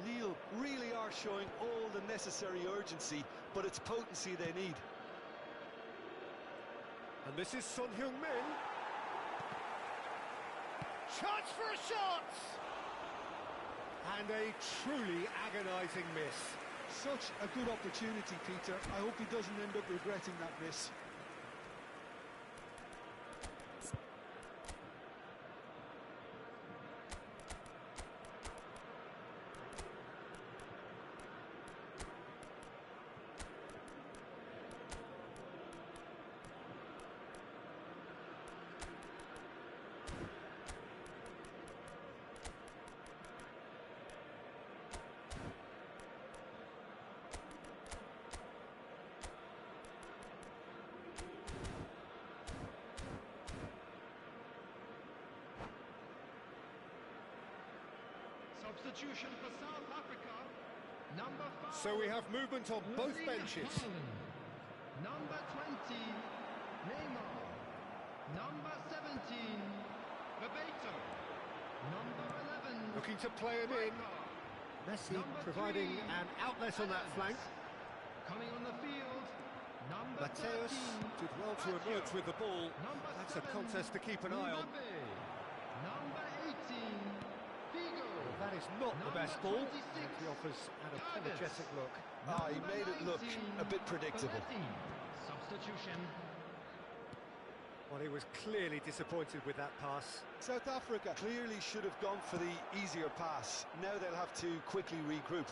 Lille really are showing all the necessary urgency, but it's potency they need. And this is Son Heung-min. Chance for a shot! And a truly agonising miss. Such a good opportunity, Peter. I hope he doesn't end up regretting that miss. Substitution for South Africa. Number 5. So we have movement on both benches. Number 20, Neymar. Number 17, Bebeto. Number 11, Looking to play it in. Messi Number providing 3, an outlet on that flank. coming on the field. Number Mateus 13, did well to emerge with the ball. Number That's a 7, contest to keep an eye on. Mbappe. Number 18, Figo. That is not the best ball. Number 26, He offers an apologetic look. Ah, he made it look a bit predictable. Substitution. Well, he was clearly disappointed with that pass. South Africa clearly should have gone for the easier pass. Now they'll have to quickly regroup.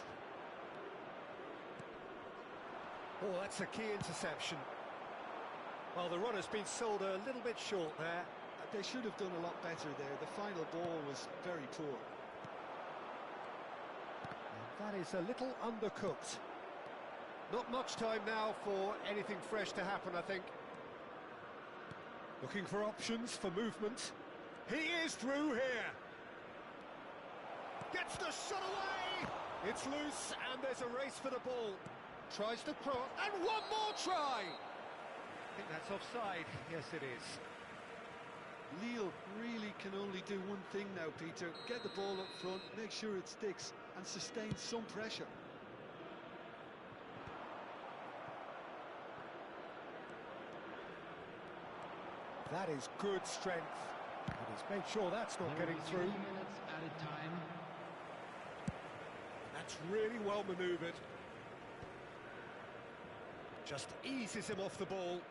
Oh, that's a key interception. Well, the runner's been sold a little bit short there. They should have done a lot better there. The final ball was very poor. And that is a little undercooked. Not much time now for anything fresh to happen, I think. Looking for options for movement. He is through here. Gets the shot away. It's loose and there's a race for the ball. Tries to cross and one more try. I think that's offside. Yes, it is. Lille really can only do one thing now, Peter. Get the ball up front, make sure it sticks, and sustain some pressure. That is good strength. And he's made sure that's not getting through. Minutes added time. That's really well manoeuvred. Just eases him off the ball.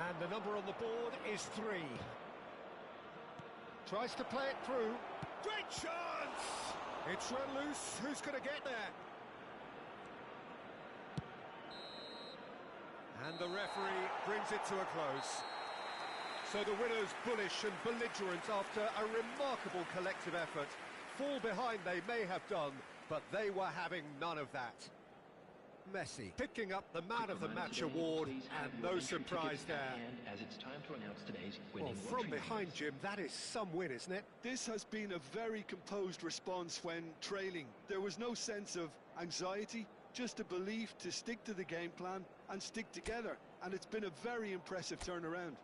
And the number on the board is 3. Tries to play it through. Great chance! It's run loose. Who's going to get there? And the referee brings it to a close. So the winners bullish and belligerent after a remarkable collective effort. Fall behind they may have done, but they were having none of that. Messi picking up the Man of the Match award, and no surprise there. As it's time to announce today's Well, winning from lottery behind, winners. Jim, that is some win, isn't it? This has been a very composed response when trailing. There was no sense of anxiety, just a belief to stick to the game plan and stick together. And it's been a very impressive turnaround.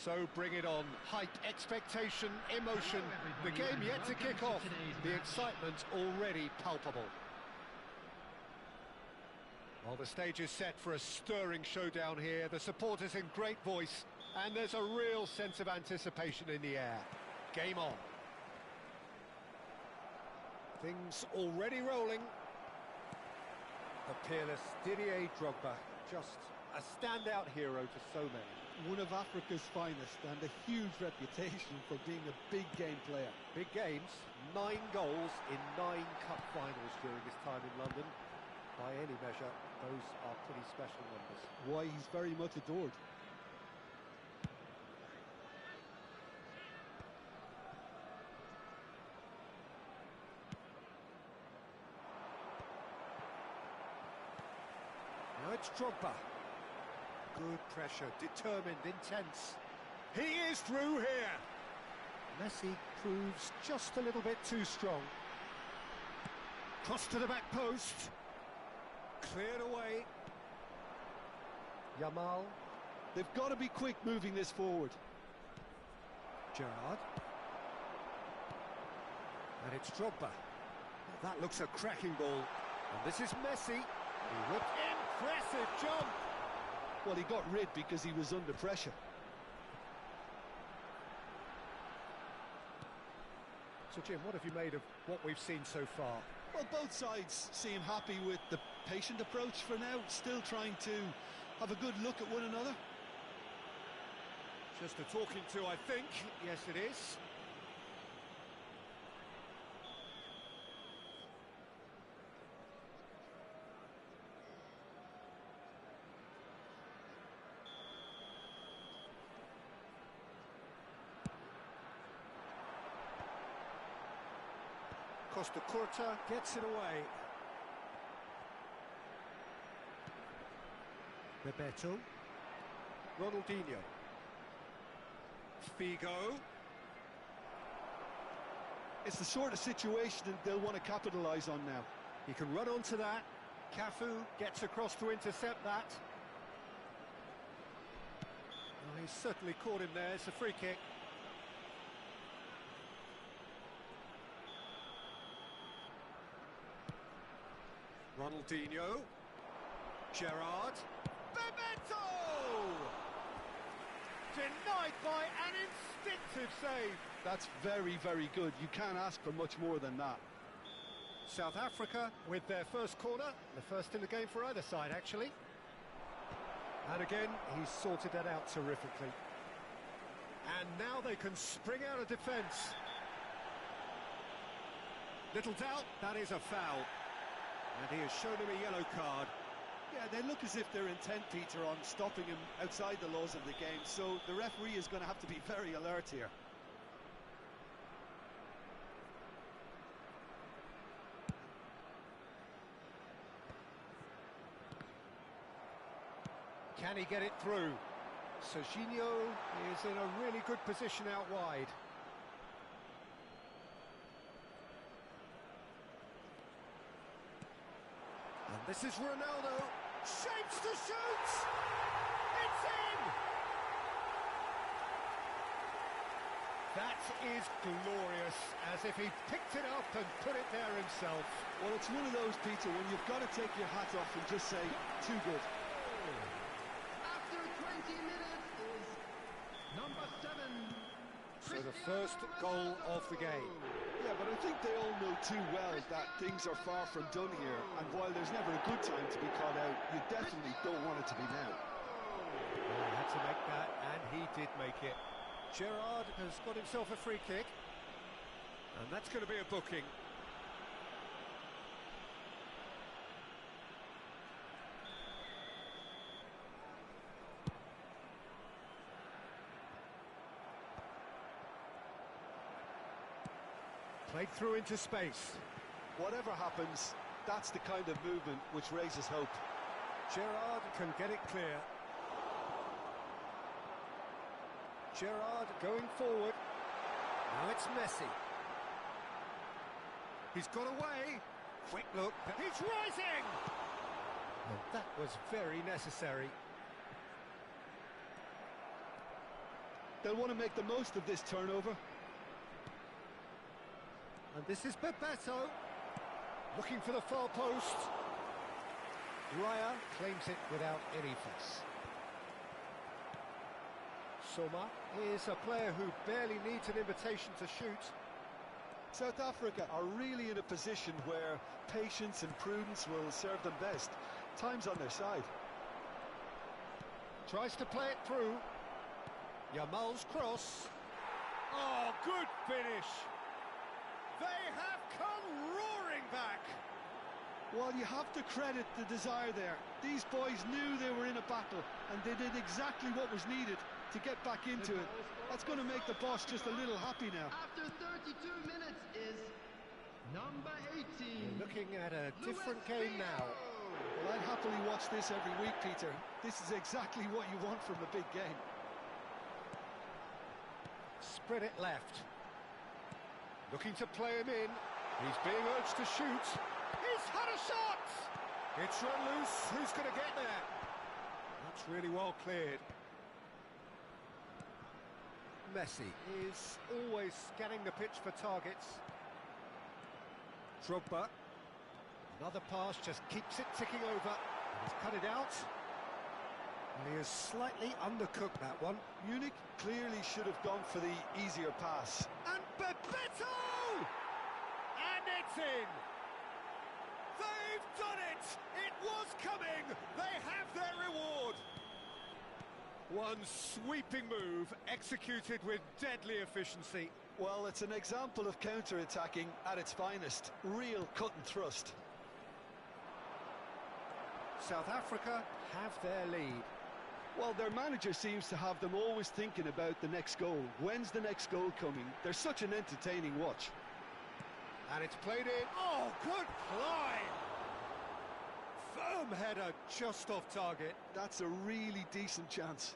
So bring it on. Hype, expectation, emotion. The game yet to kick off. The excitement already palpable. Well, the stage is set for a stirring showdown here. The supporters in great voice, and there's a real sense of anticipation in the air. Game on. Things already rolling. The peerless Didier Drogba, just a standout hero to so many. One of Africa's finest and a huge reputation for being a big game player. Big games, 9 goals in 9 cup finals during his time in London. By any measure, those are pretty special numbers. Why, he's very much adored. Now it's Drogba. Good pressure, determined, intense. He is through here. Messi proves just a little bit too strong. Cross to the back post. Cleared away. Yamal. They've got to be quick moving this forward. Gerrard. And it's Drogba. Well, that looks a cracking ball. And this is Messi. He whipped. Impressive jump. Well, he got rid because he was under pressure. So, Jim, what have you made of what we've seen so far? Well, both sides seem happy with the patient approach for now, still trying to have a good look at one another. Just a talking to, I think. Yes, it is. Costa Curta gets it away. Bebeto. Ronaldinho. Figo. It's the sort of situation that they'll want to capitalise on now. He can run onto that. Cafu gets across to intercept that. Well, he's certainly caught him there. It's a free kick. Ronaldinho. Gerrard. Bebeto! Denied by an instinctive save. That's very, very good. You can't ask for much more than that. South Africa with their first corner. The first in the game for either side, actually. And again, he's sorted that out terrifically. And now they can spring out of defence. Little doubt, that is a foul. And he has shown him a yellow card. Yeah, they look as if they're intent, Peter, on stopping him outside the laws of the game, so the referee is going to have to be very alert here. Can he get it through? Serginho is in a really good position out wide. And this is Ronaldo. Shapes to shoot! It's in! That is glorious, as if he picked it up and put it there himself. Well, it's one of those, Peter, when you've got to take your hat off and just say, too good. After 20 minutes is number 7. So the first goal of the game. Yeah, but I think they all know too well that things are far from done here, and while there's never a good time to be caught out, you definitely don't want it to be now. Well, he had to make that, and he did make it. Gerrard has got himself a free kick, and that's going to be a booking. Played through into space. Whatever happens, that's the kind of movement which raises hope. Gerrard can get it clear. Gerrard going forward. Now it's Messi. He's got away. Quick look. He's rising! Well, that was very necessary. They'll want to make the most of this turnover. And this is Bebeto, looking for the far post. Raya claims it without any fuss. Soma is a player who barely needs an invitation to shoot. South Africa are really in a position where patience and prudence will serve them best. Time's on their side. Tries to play it through. Yamal's cross. Oh, good finish. They have come roaring back. Well, you have to credit the desire there. These boys knew they were in a battle, and they did exactly what was needed to get back into it. That's going to make the boss just a little happy now. After 32 minutes is number 18. We're looking at a different game now. Well, I'd happily watch this every week, Peter. This is exactly what you want from a big game. Spread it left. Looking to play him in. He's being urged to shoot. He's had a shot! It's run loose. Who's going to get there? That's really well cleared. Messi is always scanning the pitch for targets. Drogba. Another pass just keeps it ticking over. He's cut it out. And he has slightly undercooked that one. Munich clearly should have gone for the easier pass. And Bebeto! And it's in! They've done it! It was coming! They have their reward! One sweeping move, executed with deadly efficiency. Well, it's an example of counter-attacking at its finest. Real cut and thrust. South Africa have their lead. Well, their manager seems to have them always thinking about the next goal. When's the next goal coming? They're such an entertaining watch. And it's played in. Oh, good climb! Firm header just off target. That's a really decent chance.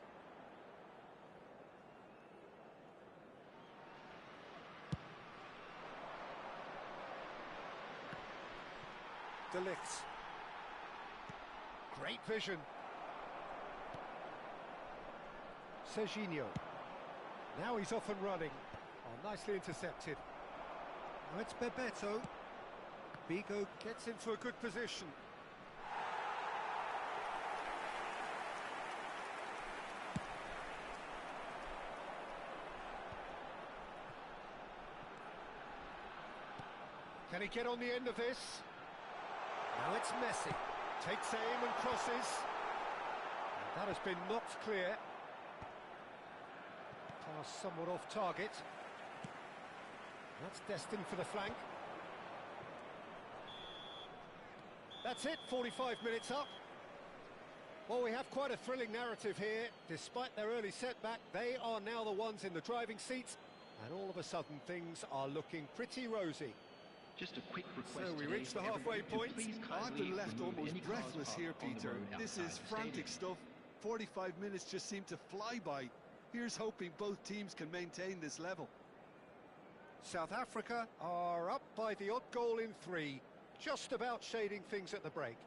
De Ligt. Great vision. Serginho. Now he's off and running. Oh, nicely intercepted. Now it's Bebeto. Bigo gets into a good position. Can he get on the end of this? Now it's Messi. Takes aim and crosses. And that has been knocked clear. Pass somewhat off target. That's destined for the flank. That's it, 45 minutes up. Well, we have quite a thrilling narrative here. Despite their early setback, they are now the ones in the driving seat. And all of a sudden, things are looking pretty rosy. Just a quick request. So we reach the halfway point. I've been left almost breathless here, Peter. This is frantic stuff. 45 minutes just seem to fly by. Here's hoping both teams can maintain this level. South Africa are up by the odd goal in 3, just about shading things at the break.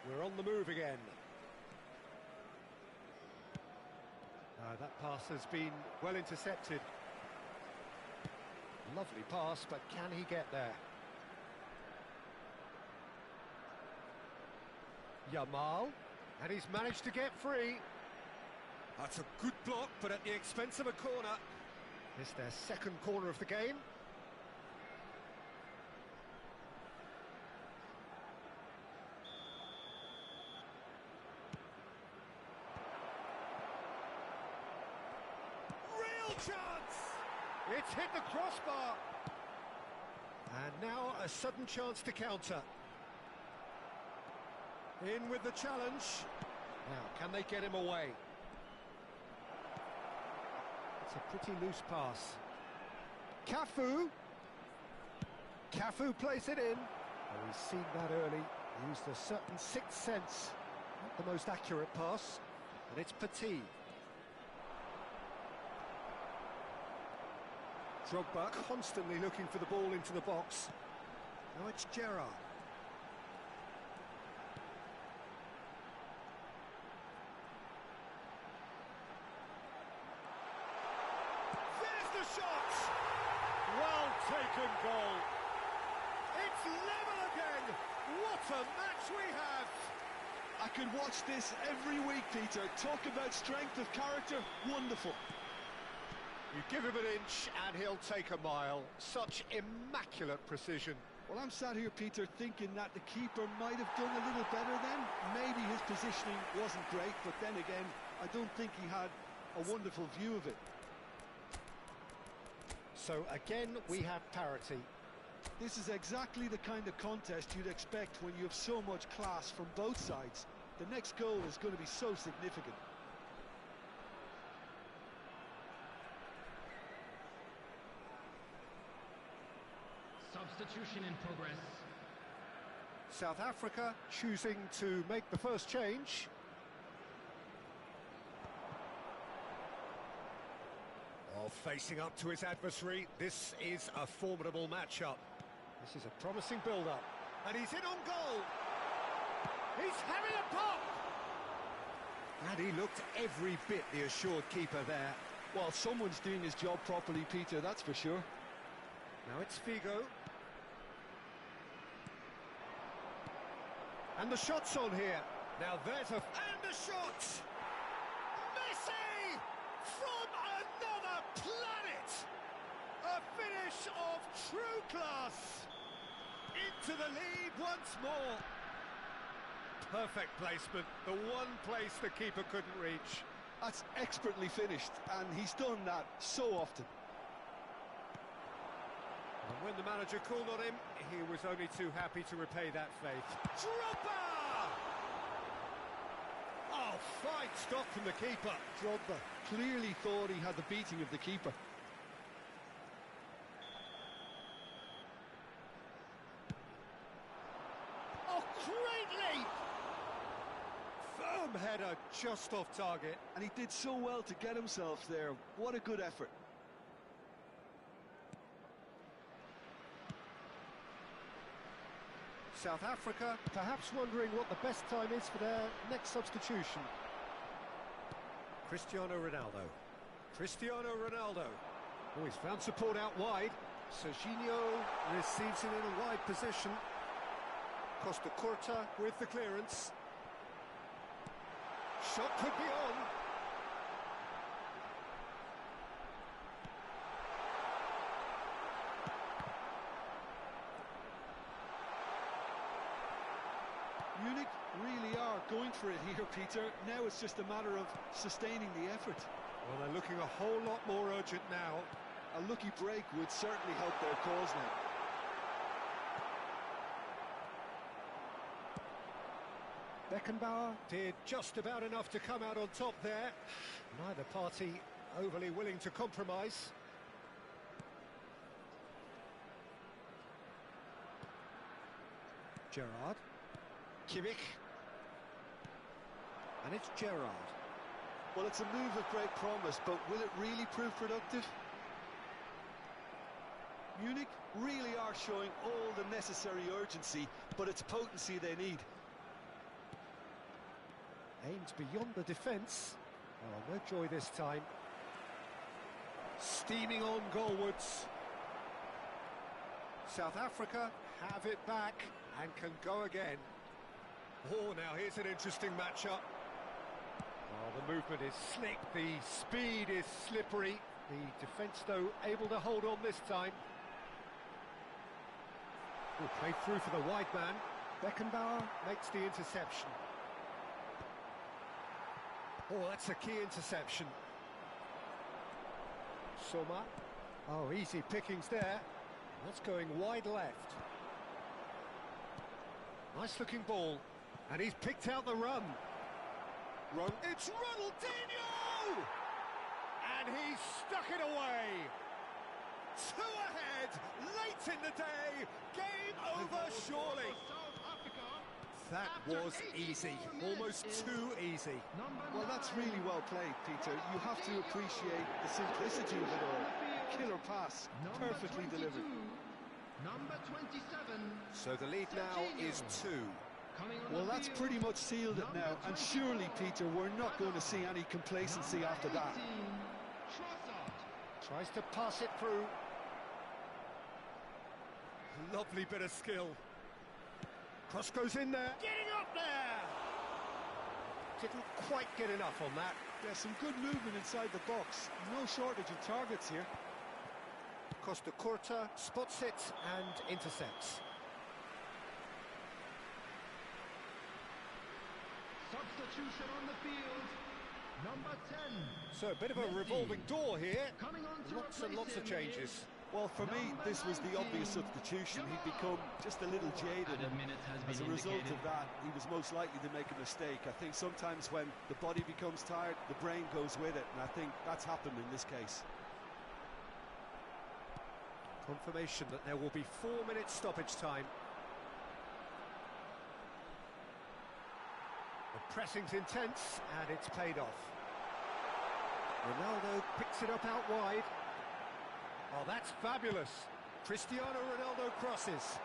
We're on the move again. That pass has been well intercepted. Lovely pass, but can he get there? Yamal, and he's managed to get free. That's a good block, but at the expense of a corner. It's their second corner of the game. Chance! It's hit the crossbar! And now a sudden chance to counter. In with the challenge. Now, can they get him away? It's a pretty loose pass. Cafu. Cafu plays it in. Oh, he's seen that early. Used a certain sixth sense. Not the most accurate pass. And it's Petit. Drogba constantly looking for the ball into the box. Now it's Gerrard. There's the shot! Well taken goal. It's level again. What a match we have. I could watch this every week, Peter. Talk about strength of character. Wonderful. You give him an inch and he'll take a mile. Such immaculate precision. Well, I'm sat here, Peter, thinking that the keeper might have done a little better then. Maybe his positioning wasn't great, but then again, I don't think he had a wonderful view of it. So again, we have parity. This is exactly the kind of contest you'd expect when you have so much class from both sides. The next goal is going to be so significant. Substitution in progress. South Africa choosing to make the first change. Oh, facing up to his adversary, this is a formidable matchup. This is a promising build-up. And he's in on goal. He's having a pop! And he looked every bit the assured keeper there. Well, someone's doing his job properly, Peter, that's for sure. Now it's Figo. And the shot's on here. Now there's a... And the shot! Messi! From another planet! A finish of true class! Into the lead once more. Perfect placement. The one place the keeper couldn't reach. That's expertly finished, and he's done that so often. And when the manager called on him, he was only too happy to repay that faith. Drogba! Oh, fine stop from the keeper. Drogba clearly thought he had the beating of the keeper. Oh, great leap! Firm header just off target. And he did so well to get himself there. What a good effort. South Africa perhaps wondering what the best time is for their next substitution. Cristiano Ronaldo. Cristiano Ronaldo. Oh, he's found support out wide. Serginho receives it in a wide position. Costa Curta with the clearance. Shot could be on. Munich really are going for it here, Peter. Now it's just a matter of sustaining the effort. Well, they're looking a whole lot more urgent now. A lucky break would certainly help their cause now. Beckenbauer did just about enough to come out on top there. Neither party overly willing to compromise. Gerrard. Kimmich. And it's Gerrard. Well, it's a move of great promise, but will it really prove productive? Munich really are showing all the necessary urgency, but it's potency they need. Aims beyond the defence. Oh, no joy this time. Steaming on goalwards. South Africa have it back and can go again. Oh, now here's an interesting matchup. Oh, the movement is slick, the speed is slippery. The defence, though, able to hold on this time. Oh, played through for the wide man. Beckenbauer makes the interception. Oh, that's a key interception. Soma. Oh, easy pickings there. That's going wide left. Nice looking ball. And he's picked out the run. It's Ronaldinho! And he's stuck it away. 2 ahead, late in the day. Game over, surely. That was easy, almost too easy. Well, that's really well played, Peter. You have to appreciate the simplicity of it all. Killer pass, perfectly delivered. Number 27. So the lead now is 2. Well, that's pretty much sealed it now, and surely, Peter, we're not going to see any complacency after that. Tries to pass it through. Lovely bit of skill. Cross goes in there. Getting up there! Didn't quite get enough on that. There's some good movement inside the box. No shortage of targets here. Costa Curta spots it and intercepts. Substitution on the field. Number 10. So a bit of a Messi. revolving door here. Coming on to Lots and lots of replace him changes. is Well, for me, this was the obvious substitution. He'd become just a little jaded, and as a result of that, he was most likely to make a mistake. I think sometimes when the body becomes tired, the brain goes with it, and I think that's happened in this case. Confirmation that there will be 4 minutes stoppage time. The pressing's intense, and it's paid off. Ronaldo picks it up out wide. Oh, that's fabulous. Cristiano Ronaldo crosses.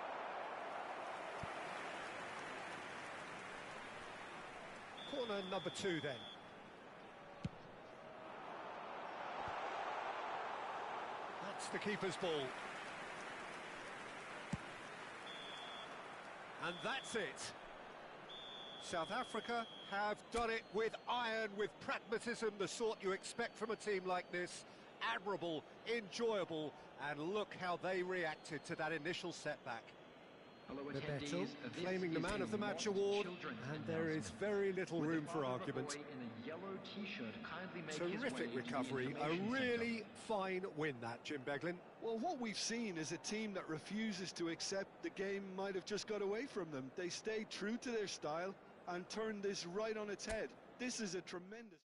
Corner number 2 then. That's the keeper's ball. And that's it. South Africa have done it with iron, with pragmatism, the sort you expect from a team like this. Admirable, enjoyable, and look how they reacted to that initial setback. Hello, Bebeto attendees. This claiming the is Man a of the Match model award, children's and there is announcement. very little With room the for father of a argument. boy in a yellow t-shirt kindly make his Terrific way into the recovery, a information really fine win that, Jim Beglin. Well, what we've seen is a team that refuses to accept the game might have just got away from them. They stayed true to their style and turned this right on its head. This is a tremendous...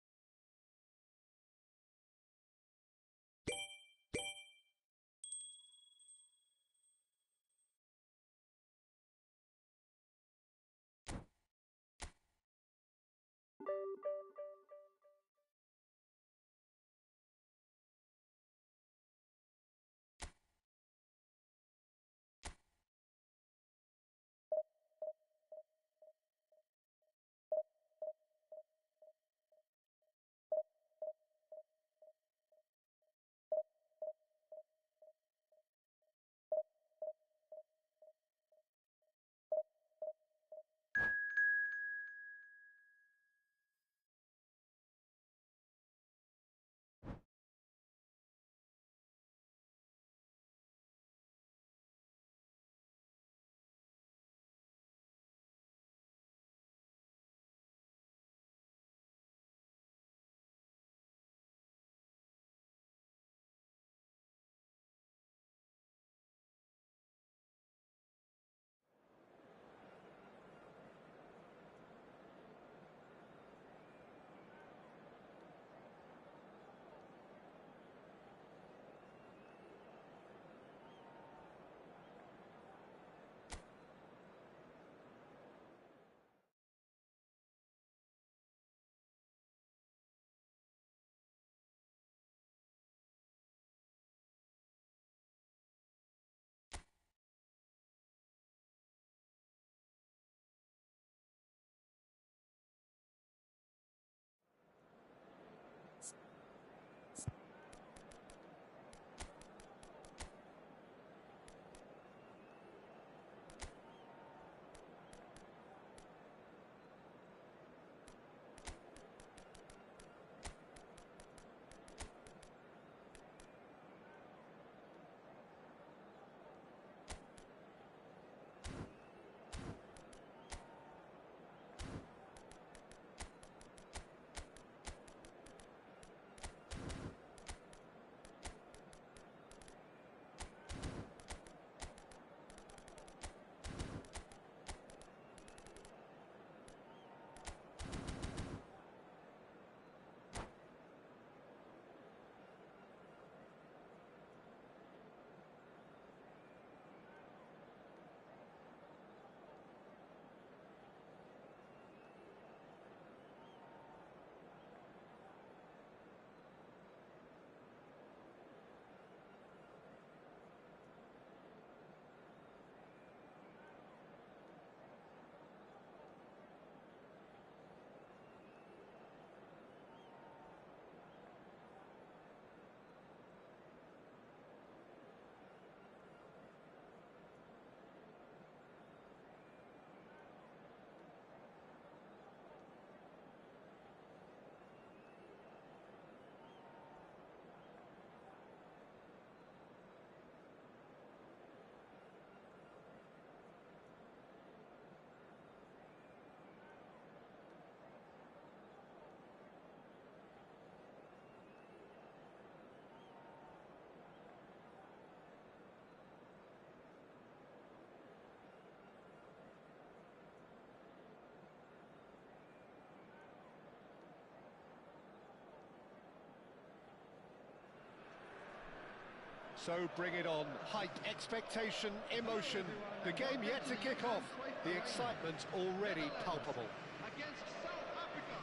So bring it on. Hype, expectation, emotion. The game yet to kick off. The excitement already palpable. Against South Africa.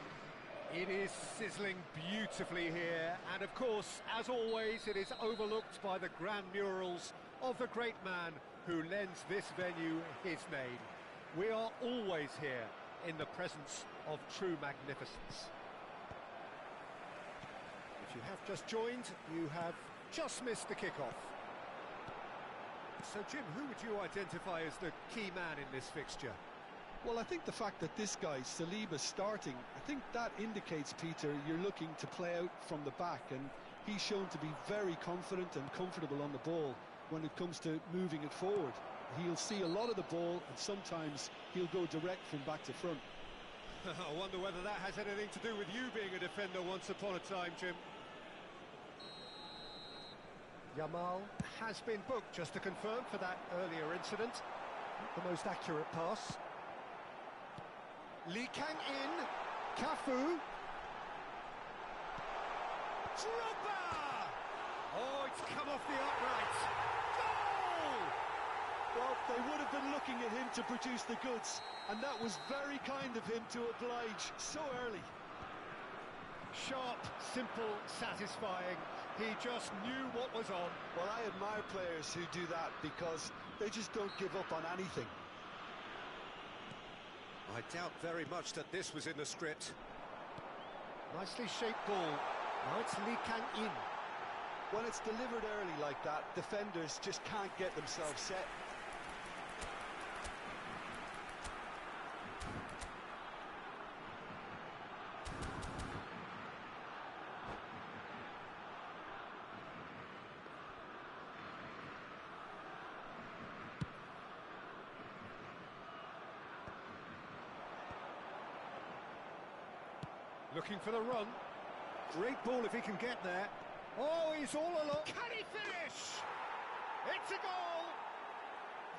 It is sizzling beautifully here, and of course, as always, it is overlooked by the grand murals of the great man who lends this venue his name. We are always here in the presence of true magnificence. If you have just joined, you have just missed the kickoff. So, Jim, who would you identify as the key man in this fixture? Well, I think the fact that this guy, Saliba's starting, I think that indicates, Peter, you're looking to play out from the back, and he's shown to be very confident and comfortable on the ball when it comes to moving it forward. He'll see a lot of the ball, and sometimes he'll go direct from back to front. I wonder whether that has anything to do with you being a defender once upon a time, Jim. Yamal has been booked, just to confirm, for that earlier incident. Not the most accurate pass. Lee Kang in, Cafu. Drogba! Oh, it's come off the upright. Goal! Well, they would have been looking at him to produce the goods, and that was very kind of him to oblige so early. Sharp, simple, satisfying. He just knew what was on. Well, I admire players who do that because they just don't give up on anything. I doubt very much that this was in the script. Nicely shaped ball. Now it's Lee Kang in. When it's delivered early like that, defenders just can't get themselves set. Looking for the run. Great ball if he can get there. Oh, he's all alone. Can he finish? It's a goal.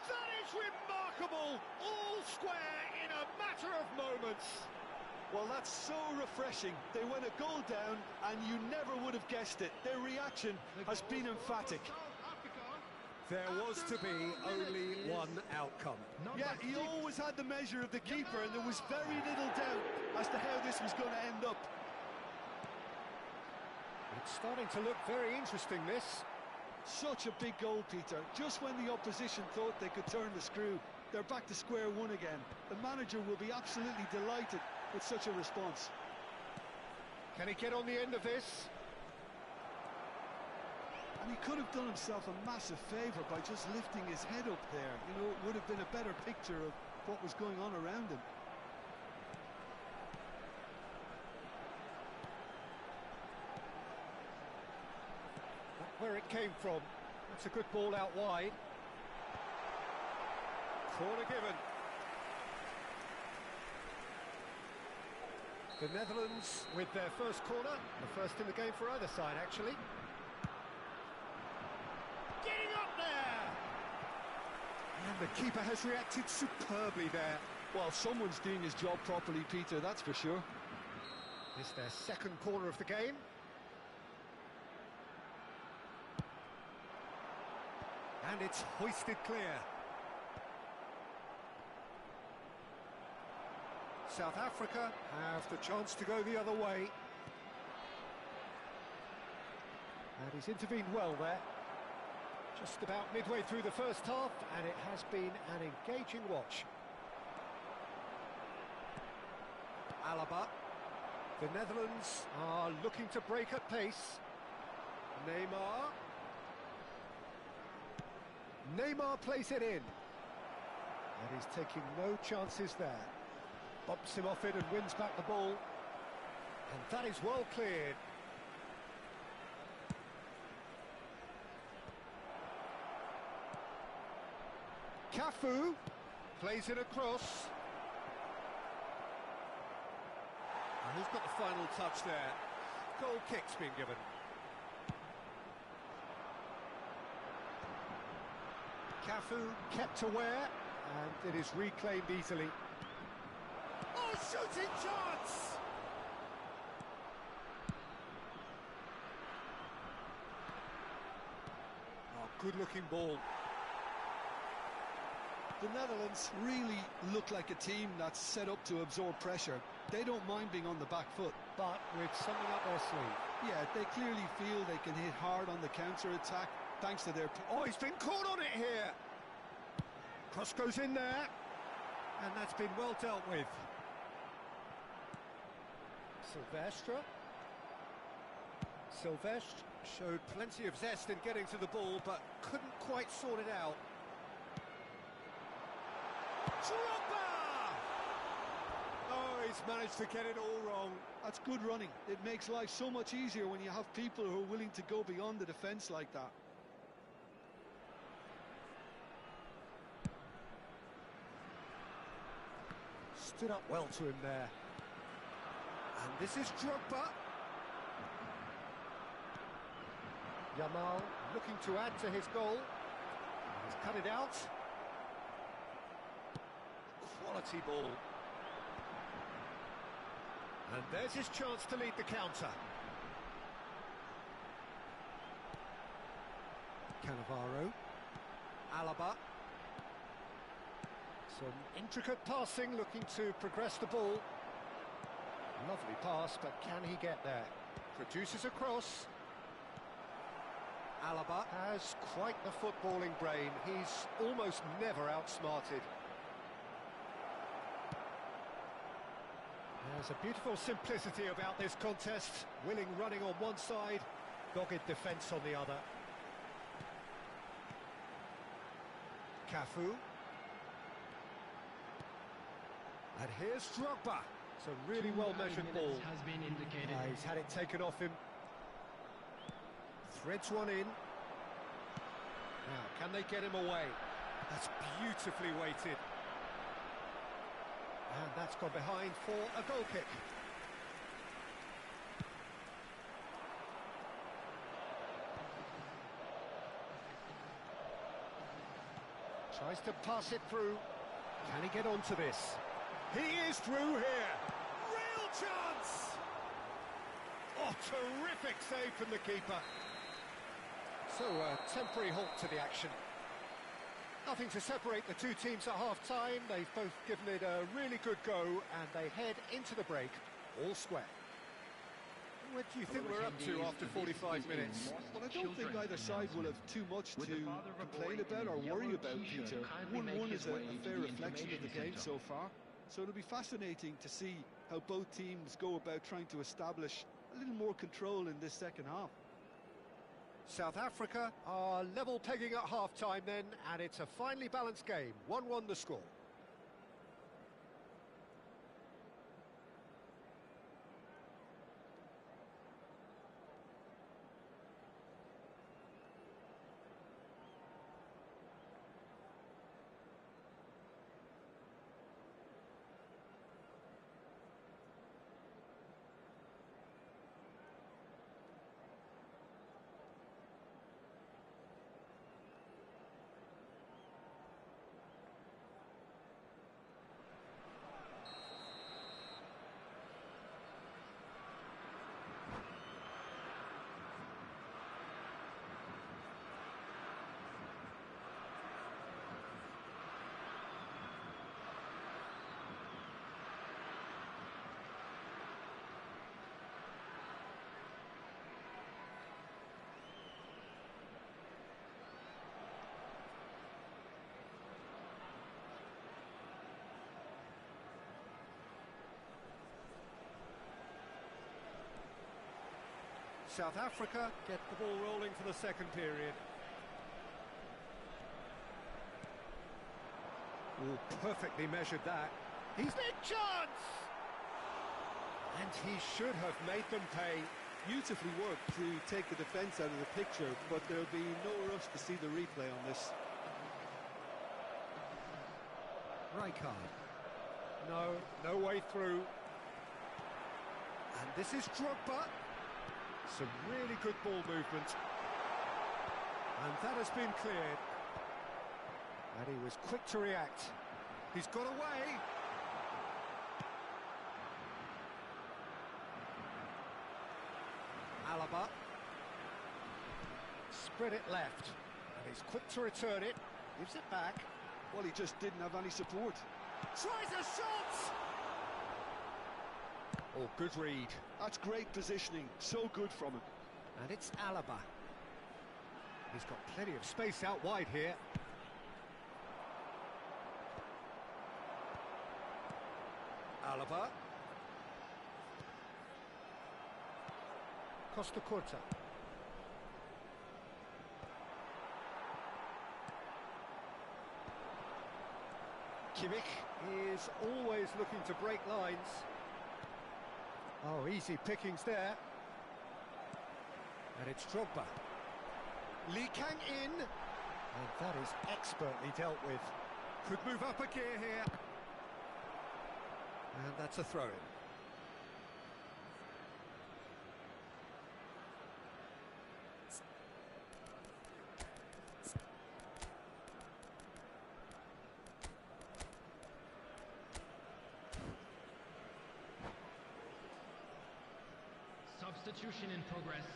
That is remarkable. All square in a matter of moments. Well, that's so refreshing. They went a goal down, and you never would have guessed it. Their reaction has been emphatic. There was to be only one outcome. Yeah, he always had the measure of the keeper, and there was very little doubt as to how this was going to end up. It's starting to look very interesting, this. Such a big goal, Peter. Just when the opposition thought they could turn the screw, they're back to square one again. The manager will be absolutely delighted with such a response. Can he get on the end of this? And he could have done himself a massive favour by just lifting his head up there. You know, it would have been a better picture of what was going on around him. Where it came from. That's a good ball out wide. Corner given. The Netherlands with their first corner. The first in the game for either side, actually. Getting up there! And the keeper has reacted superbly there. Well, someone's doing his job properly, Peter, that's for sure. It's their second corner of the game. And it's hoisted clear. South Africa have the chance to go the other way. And he's intervened well there. Just about midway through the first half, and it has been an engaging watch. Alaba. The Netherlands are looking to break at pace. Neymar. Neymar plays it in. And he's taking no chances there. Bumps him off it and wins back the ball. And that is well cleared. Cafu plays it across. And who's got the final touch there? Goal kick's been given. Cafu kept aware, and it is reclaimed easily. Oh, shooting chance! good-looking ball. The Netherlands really look like a team that's set up to absorb pressure. They don't mind being on the back foot. But with something up their sleeve. Yeah, they clearly feel they can hit hard on the counter-attack thanks to their... Oh, he's been caught on it here. Cross goes in there. And that's been well dealt with. Silvestre showed plenty of zest in getting to the ball, but couldn't quite sort it out. Drogba! Oh, he's managed to get it all wrong. That's good running. It makes life so much easier when you have people who are willing to go beyond the defence like that. Stood up well to him there. And this is Drogba. Yamal looking to add to his goal. He's cut it out. Quality ball. And there's his chance to lead the counter. Cannavaro. Alaba. Some intricate passing, looking to progress the ball. Lovely pass, but can he get there? Produces a cross. Alaba has quite the footballing brain. He's almost never outsmarted. There's a beautiful simplicity about this contest. Willing running on one side, dogged defence on the other. Cafu. And here's Drogba. It's a really well-measured ball. Has been indicated. He's had it taken off him. Threads one in. Now, can they get him away? That's beautifully weighted. And that's gone behind for a goal kick. Tries to pass it through. Can he get onto this? He is through here. Real chance! Oh, terrific save from the keeper. So, a temporary halt to the action. Nothing to separate the two teams at half-time. They've both given it a really good go, and they head into the break, all square. What do you think we're up to after 45 minutes? Well, I don't think either side will have too much to complain about or worry about, Peter. 1-1 is a fair reflection of the game so far. So it'll be fascinating to see how both teams go about trying to establish a little more control in this second half. South Africa are level pegging at half-time then, and it's a finely balanced game. 1-1 the score. South Africa get the ball rolling for the second period. Oh, perfectly measured that. He's in chance! And he should have made them pay. Beautifully worked to take the defence out of the picture, but there'll be no rush to see the replay on this. Rijkaard. No way through. And this is Drogba. Some really good ball movement. And that has been cleared. And he was quick to react. He's got away. Alaba. Spread it left. And he's quick to return it, gives it back. Well, he just didn't have any support. Tries a shot! Oh, good read. That's great positioning, so good from him. And it's Alaba. He's got plenty of space out wide here. Alaba. Costa Curta. Kimmich is always looking to break lines. Oh, easy pickings there. And it's Drogba. Lee Kang in. And that is expertly dealt with. Could move up a gear here. And that's a throw-in. Substitution in progress.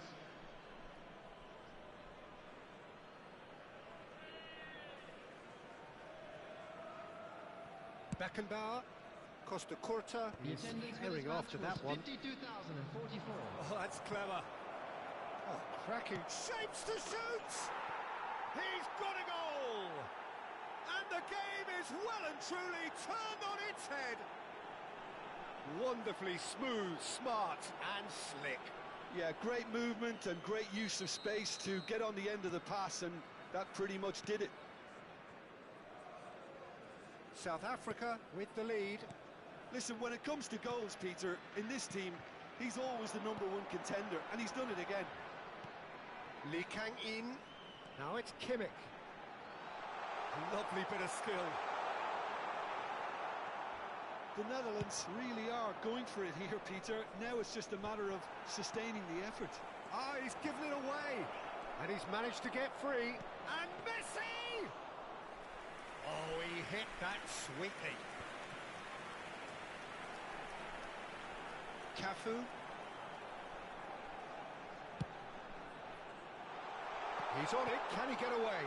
Beckenbauer, Costa Curta, he's herring after that one. 52,044. Oh, that's clever. Oh, cracking shapes to shoot! He's got a goal! And the game is well and truly turned on its head. Wonderfully smooth, smart and slick. Yeah, great movement and great use of space to get on the end of the pass, and that pretty much did it. South Africa with the lead. Listen, when it comes to goals, Peter, in this team, he's always the #1 contender, and he's done it again. Lee Kang in. Now it's Kimmich. Lovely bit of skill. The Netherlands really are going for it here, Peter. Now it's just a matter of sustaining the effort. Ah, he's given it away. And he's managed to get free. And Messi! Oh, he hit that sweetly. Cafu. He's on it. Can he get away?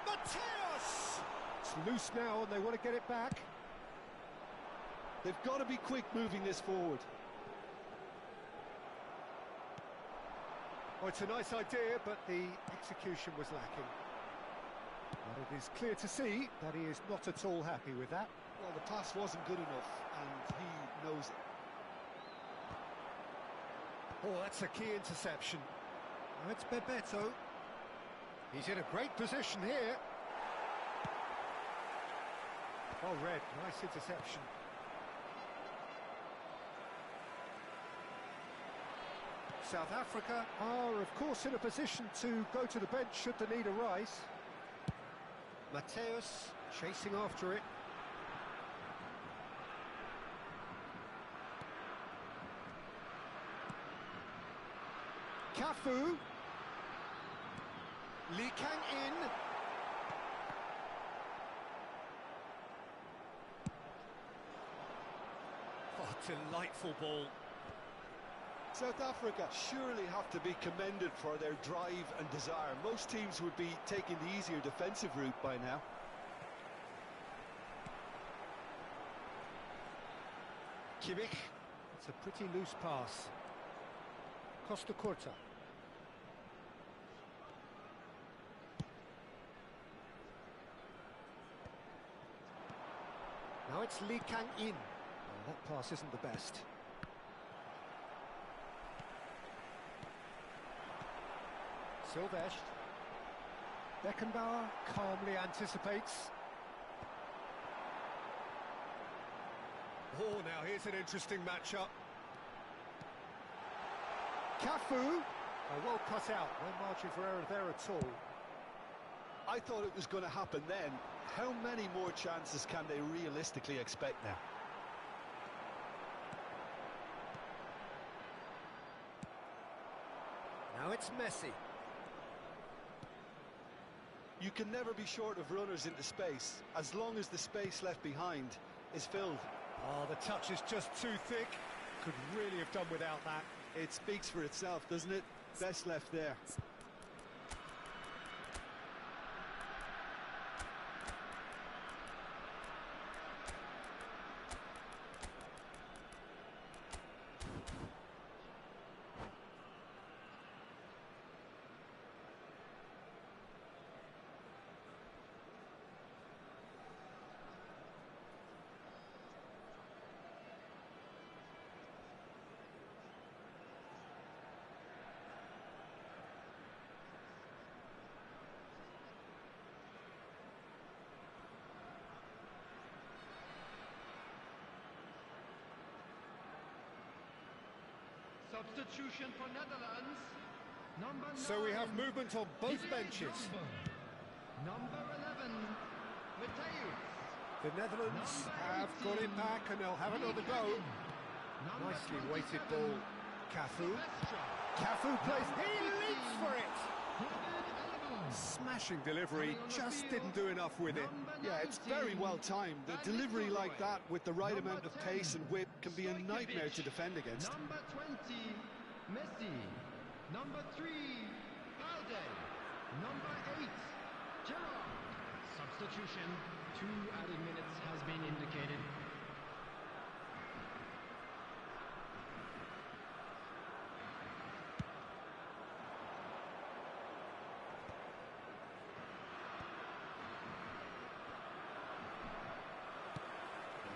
Mateus! It's loose now and they want to get it back. They've got to be quick moving this forward. Oh, it's a nice idea, but the execution was lacking. But it is clear to see that he is not at all happy with that. Well, the pass wasn't good enough, and he knows it. Oh, that's a key interception. Now it's Bebeto. He's in a great position here. Oh, Red, nice interception. South Africa are, of course, in a position to go to the bench should the need arise. Mateus chasing after it. Cafu. Lee Kang in. Oh, delightful ball. South Africa surely have to be commended for their drive and desire. Most teams would be taking the easier defensive route by now. Kimmich. It's a pretty loose pass. Costa Curta. Now it's Lee Kang in. Oh, that pass isn't the best. Silvestre. Beckenbauer calmly anticipates. Oh, now here's an interesting matchup. Cafu. Oh, well cut out. No margin for error there at all. I thought it was going to happen then. How many more chances can they realistically expect now? Now it's Messi. You can never be short of runners into space, as long as the space left behind is filled. Oh, the touch is just too thick. Could really have done without that. It speaks for itself, doesn't it? Best left there. Substitution for Netherlands. Number 9. So we have movement on both benches. Number 11, Matthäus. The Netherlands have got it back and they'll have another go. Nicely weighted ball. Cafu. Cafu plays. He leaps for it. Smashing delivery, just didn't do enough with it. Yeah, it's very well timed. The delivery like that with the right amount of pace and whip can be a nightmare to defend against. Number 20, Messi. Number 3, Balde. Number 8, Gerrard. Substitution. 2 added minutes has been indicated.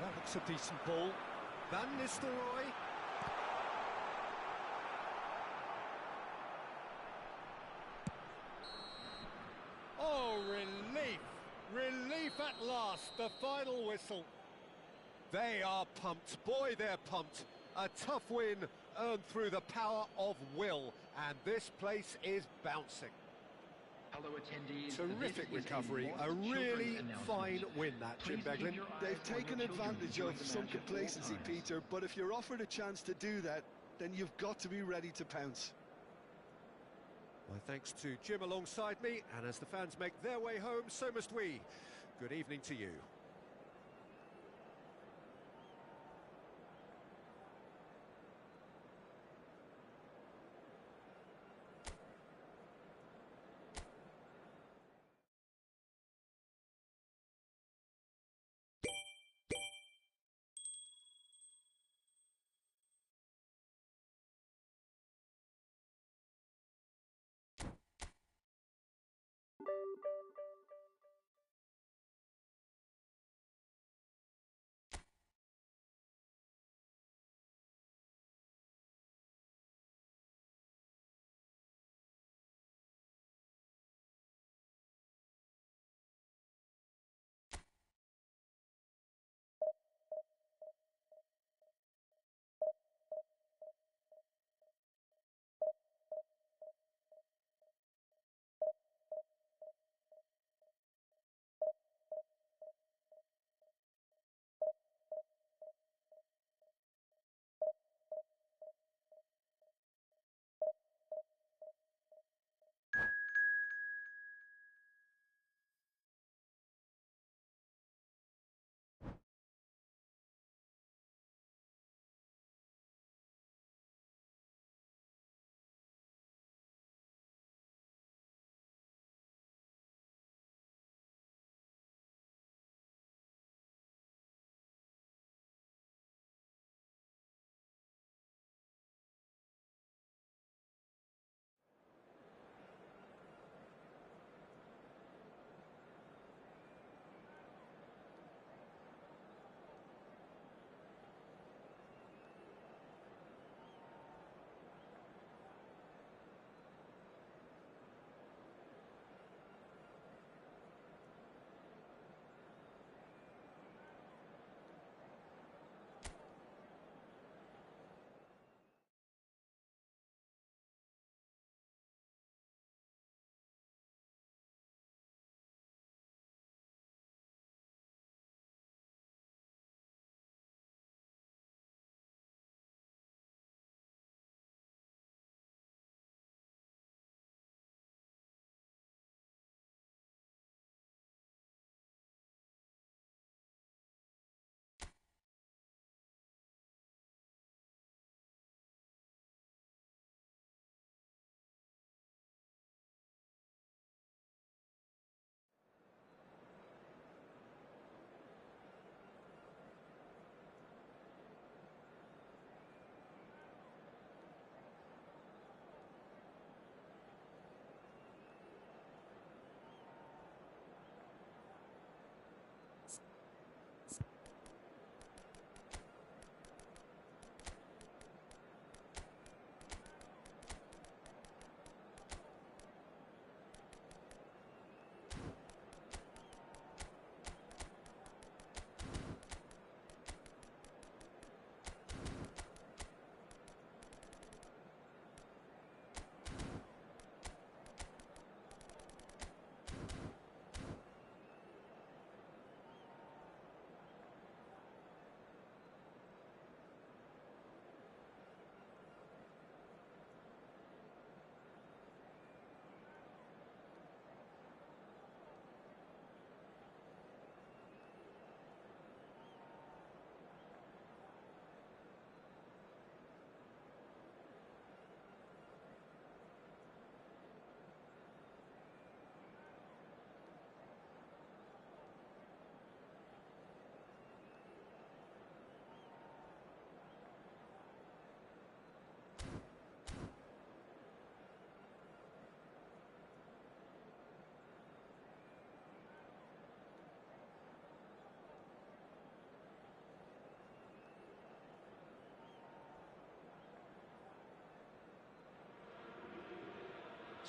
That looks a decent ball. Van Nistelrooy. Oh, relief! Relief at last, the final whistle. They are pumped, boy they're pumped. A tough win earned through the power of will, and this place is bouncing. Hello attendees. Terrific recovery, a really fine win that, Jim Beglin. They've taken advantage of some complacency, Peter, but if you're offered a chance to do that, then you've got to be ready to pounce. My thanks to Jim alongside me, and as the fans make their way home, so must we. Good evening to you.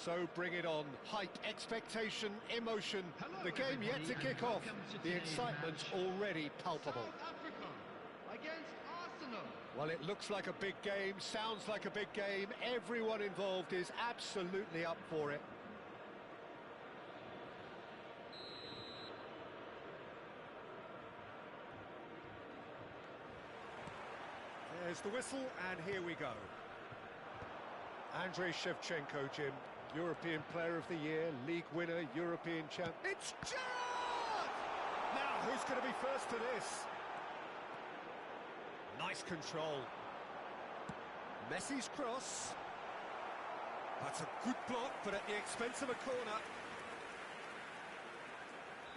So bring it on. Hype, expectation, emotion. The game yet to kick off. The excitement already palpable. South Africa against Arsenal. Well, it looks like a big game, sounds like a big game. Everyone involved is absolutely up for it. There's the whistle, and here we go. Andrei Shevchenko, Jim. European Player of the Year, League winner, European champ. It's Gerrard! Now, who's going to be first to this? Nice control. Messi's cross. That's a good block, but at the expense of a corner.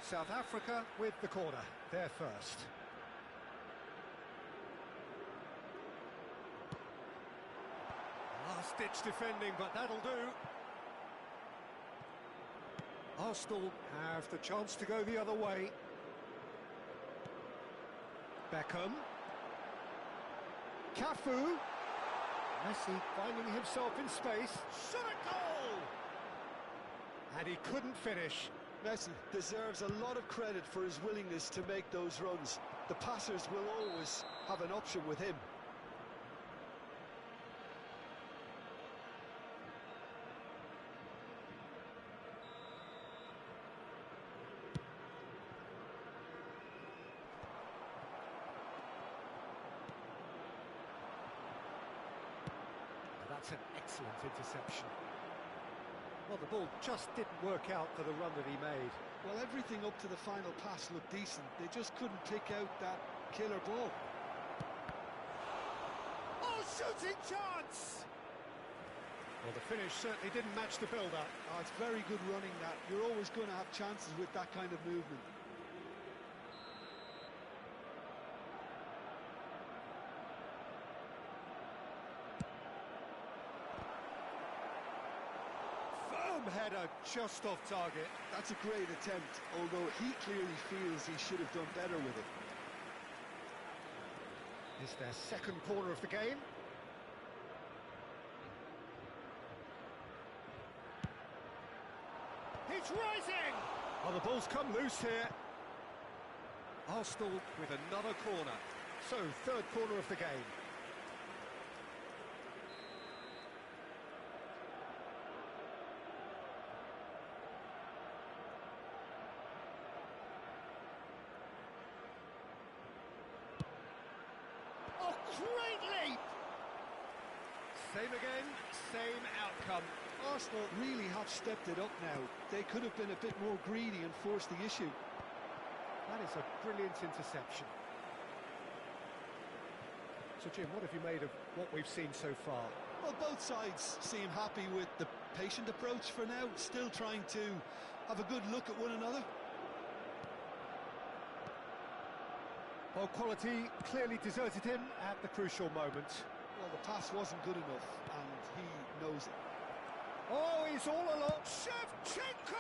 South Africa with the corner. They're first. Last-ditch defending, but that'll do. Arsenal have the chance to go the other way. Beckham. Cafu. Messi finding himself in space. Shot a goal! And he couldn't finish. Messi deserves a lot of credit for his willingness to make those runs. The passers will always have an option with him. That's an excellent interception. Well, the ball just didn't work out for the run that he made. Well, everything up to the final pass looked decent. They just couldn't pick out that killer ball. Oh, shooting chance! Well, the finish certainly didn't match the build-up. Oh, it's very good running that. You're always going to have chances with that kind of movement. Header just off target. That's a great attempt, although he clearly feels he should have done better with it. It's their second corner of the game. He's rising! Oh, the ball's come loose here. Arsenal with another corner. So, third corner of the game. Great leap! Same again, same outcome. Arsenal really have stepped it up now. They could have been a bit more greedy and forced the issue. That is a brilliant interception. So, Jim, what have you made of what we've seen so far? Well, both sides seem happy with the patient approach for now, still trying to have a good look at one another. Well, quality clearly deserted him at the crucial moment. Well, the pass wasn't good enough, and he knows it. Oh, he's all along. Shevchenko!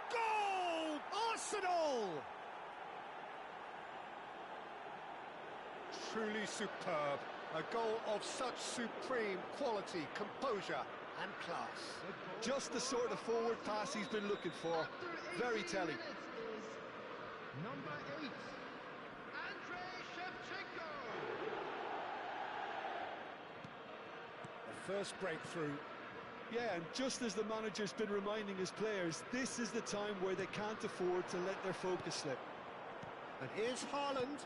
Goal! Arsenal! Truly superb. A goal of such supreme quality, composure and class. Just the sort of forward pass he's been looking for. Very telling. Number 8, Andrei Shevchenko. The first breakthrough. Yeah, and just as the manager's been reminding his players, this is the time where they can't afford to let their focus slip. And here's Haaland.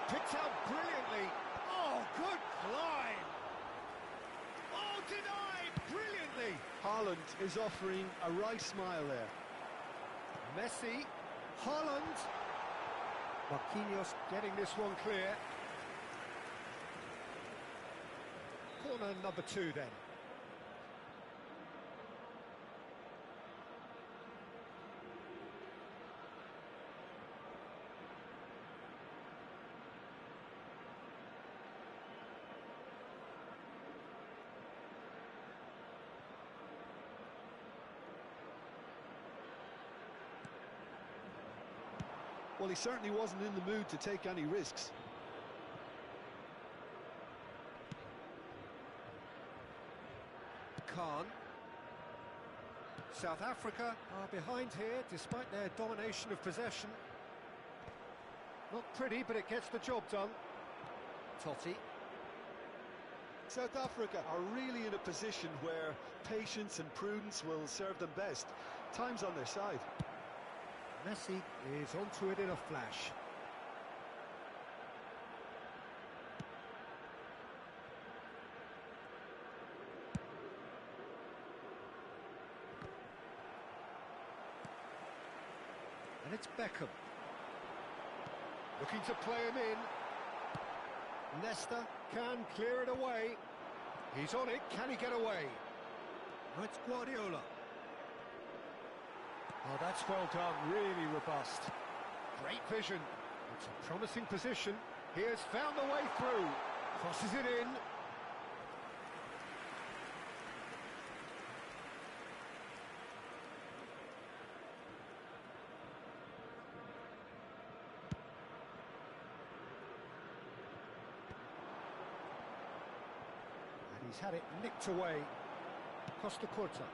Picked out brilliantly. Oh, good climb. Oh, denied brilliantly. Haaland is offering a wry smile there. Messi. Haaland. Marquinhos getting this one clear. Corner number 2 then. Well, he certainly wasn't in the mood to take any risks. Khan. South Africa are behind here despite their domination of possession. Not pretty, but it gets the job done. Totti. South Africa are really in a position where patience and prudence will serve them best. Time's on their side. Messi is onto it in a flash. And it's Beckham. Looking to play him in. Nesta can clear it away. He's on it, can he get away? Oh, it's Guardiola. Oh, that's well done, really robust. Great vision. It's a promising position. He has found the way through. Crosses it in. He's had it nicked away. Costa Curta.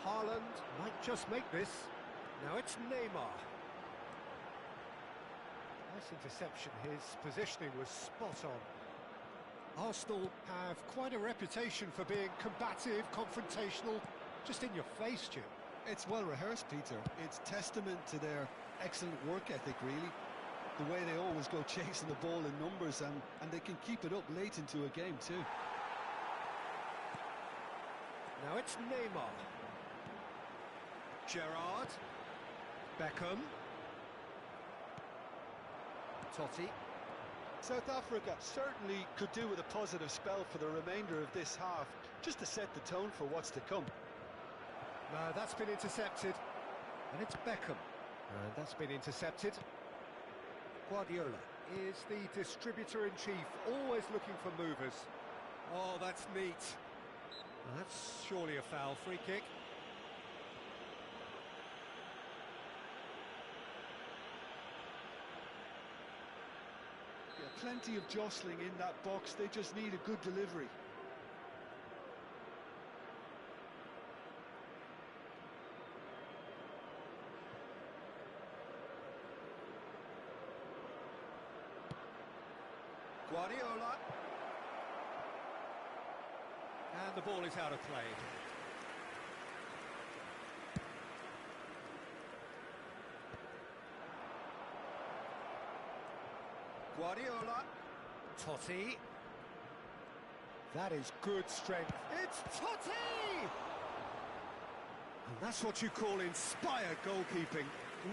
Haaland might just make this. Now it's Neymar. Nice interception. His positioning was spot on. Arsenal have quite a reputation for being combative, confrontational, just in your face, Stu. It's well rehearsed, Peter. It's testament to their excellent work ethic, really. The way they always go chasing the ball in numbers, and they can keep it up late into a game too. Now it's Neymar. Gerrard. Beckham. Totti. South Africa certainly could do with a positive spell for the remainder of this half, just to set the tone for what's to come. No, that's been intercepted. And it's Beckham. And that's been intercepted. Guardiola is the distributor-in-chief, always looking for movers. Oh, that's neat. That's surely a foul. Free kick. Yeah, plenty of jostling in that box. They just need a good delivery. Guardiola. And the ball is out of play. Guardiola. Totti. That is good strength. It's Totti! And that's what you call inspired goalkeeping.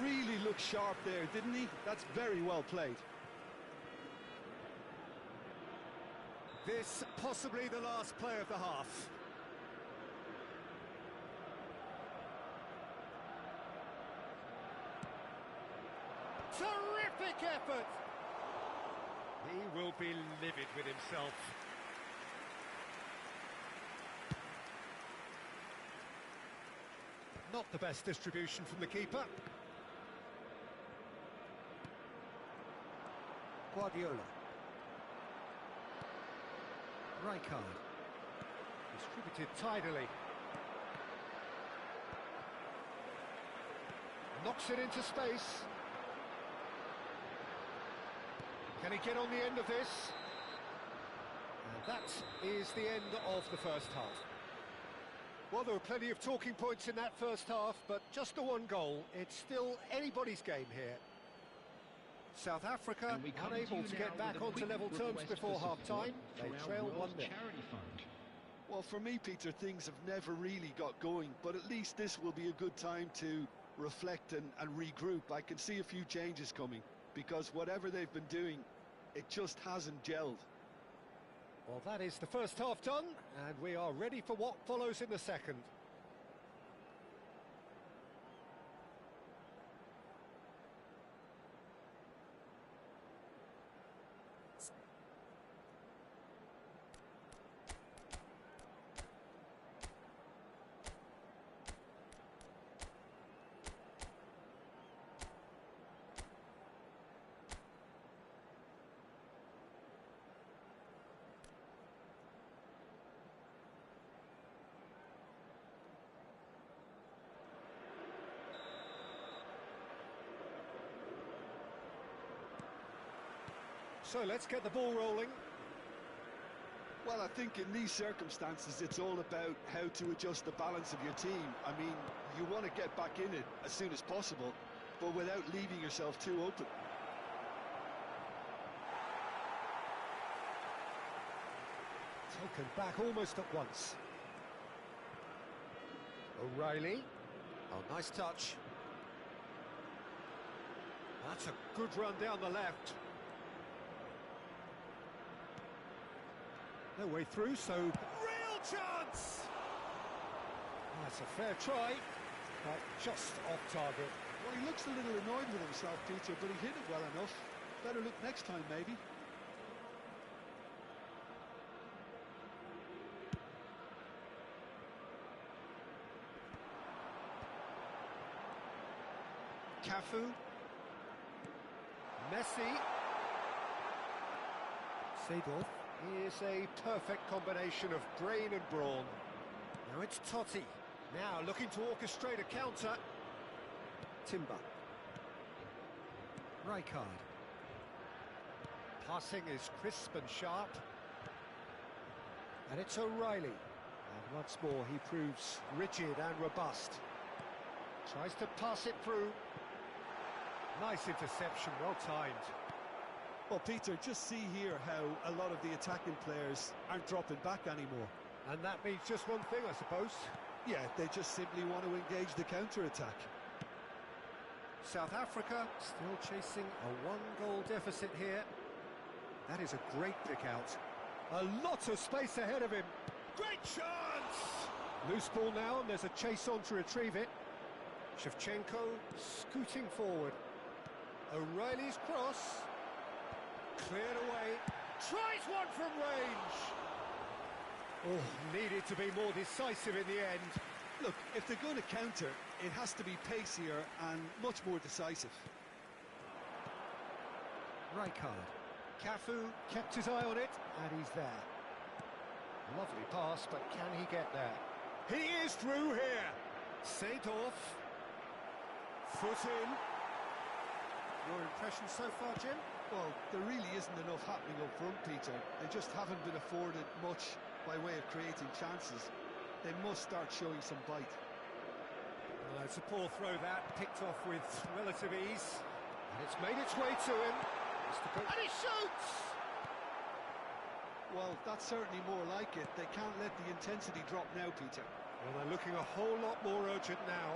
Really looked sharp there, didn't he? That's very well played. This possibly the last play of the half. Terrific effort! He will be livid with himself. Not the best distribution from the keeper. Guardiola. Rijkaard. Distributed tidily. Knocks it into space. Can he get on the end of this? And that is the end of the first half. Well, there were plenty of talking points in that first half, but just the one goal. It's still anybody's game here. South Africa unable to get back onto level terms before half-time. They trail 1-0. Well, for me, Peter, things have never really got going, but at least this will be a good time to reflect and regroup. I can see a few changes coming, because whatever they've been doing, it just hasn't gelled. Well, that is the first half done, and we are ready for what follows in the second. So let's get the ball rolling. Well, I think in these circumstances, it's all about how to adjust the balance of your team. I mean, you want to get back in it as soon as possible, but without leaving yourself too open. Taken back almost at once. O'Reilly. Oh, nice touch. That's a good run down the left. No way through, so real chance! That's a fair try, but just off target. Well, he looks a little annoyed with himself, Peter, but he hit it well enough. Better look next time, maybe. Cafu. Messi. Seedorf. Here's a perfect combination of brain and brawn. Now it's Totti. Now looking to orchestrate a counter. Timber. Rijkaard. Passing is crisp and sharp. And it's O'Reilly. And once more he proves rigid and robust. Tries to pass it through. Nice interception, well timed. Well, Peter, just see here how a lot of the attacking players aren't dropping back anymore. And that means just one thing, I suppose. Yeah, they just simply want to engage the counter-attack. South Africa still chasing a one-goal deficit here. That is a great pick out. A lot of space ahead of him. Great chance! Loose ball now, and there's a chase on to retrieve it. Shevchenko scooting forward. O'Reilly's cross. Cleared away. Tries one from range. Oh, needed to be more decisive in the end. Look, if they're going to counter, it has to be pacier and much more decisive. Rijkaard. Cafu kept his eye on it, and he's there. Lovely pass, but can he get there? He is through here. Seedorf. Foot in. Your impression so far, Jim? Well, there really isn't enough happening up front, Peter. They just haven't been afforded much by way of creating chances. They must start showing some bite. Well, it's a poor throw that, picked off with relative ease. And it's made its way to him. And he shoots! Well, that's certainly more like it. They can't let the intensity drop now, Peter. Well, they're looking a whole lot more urgent now.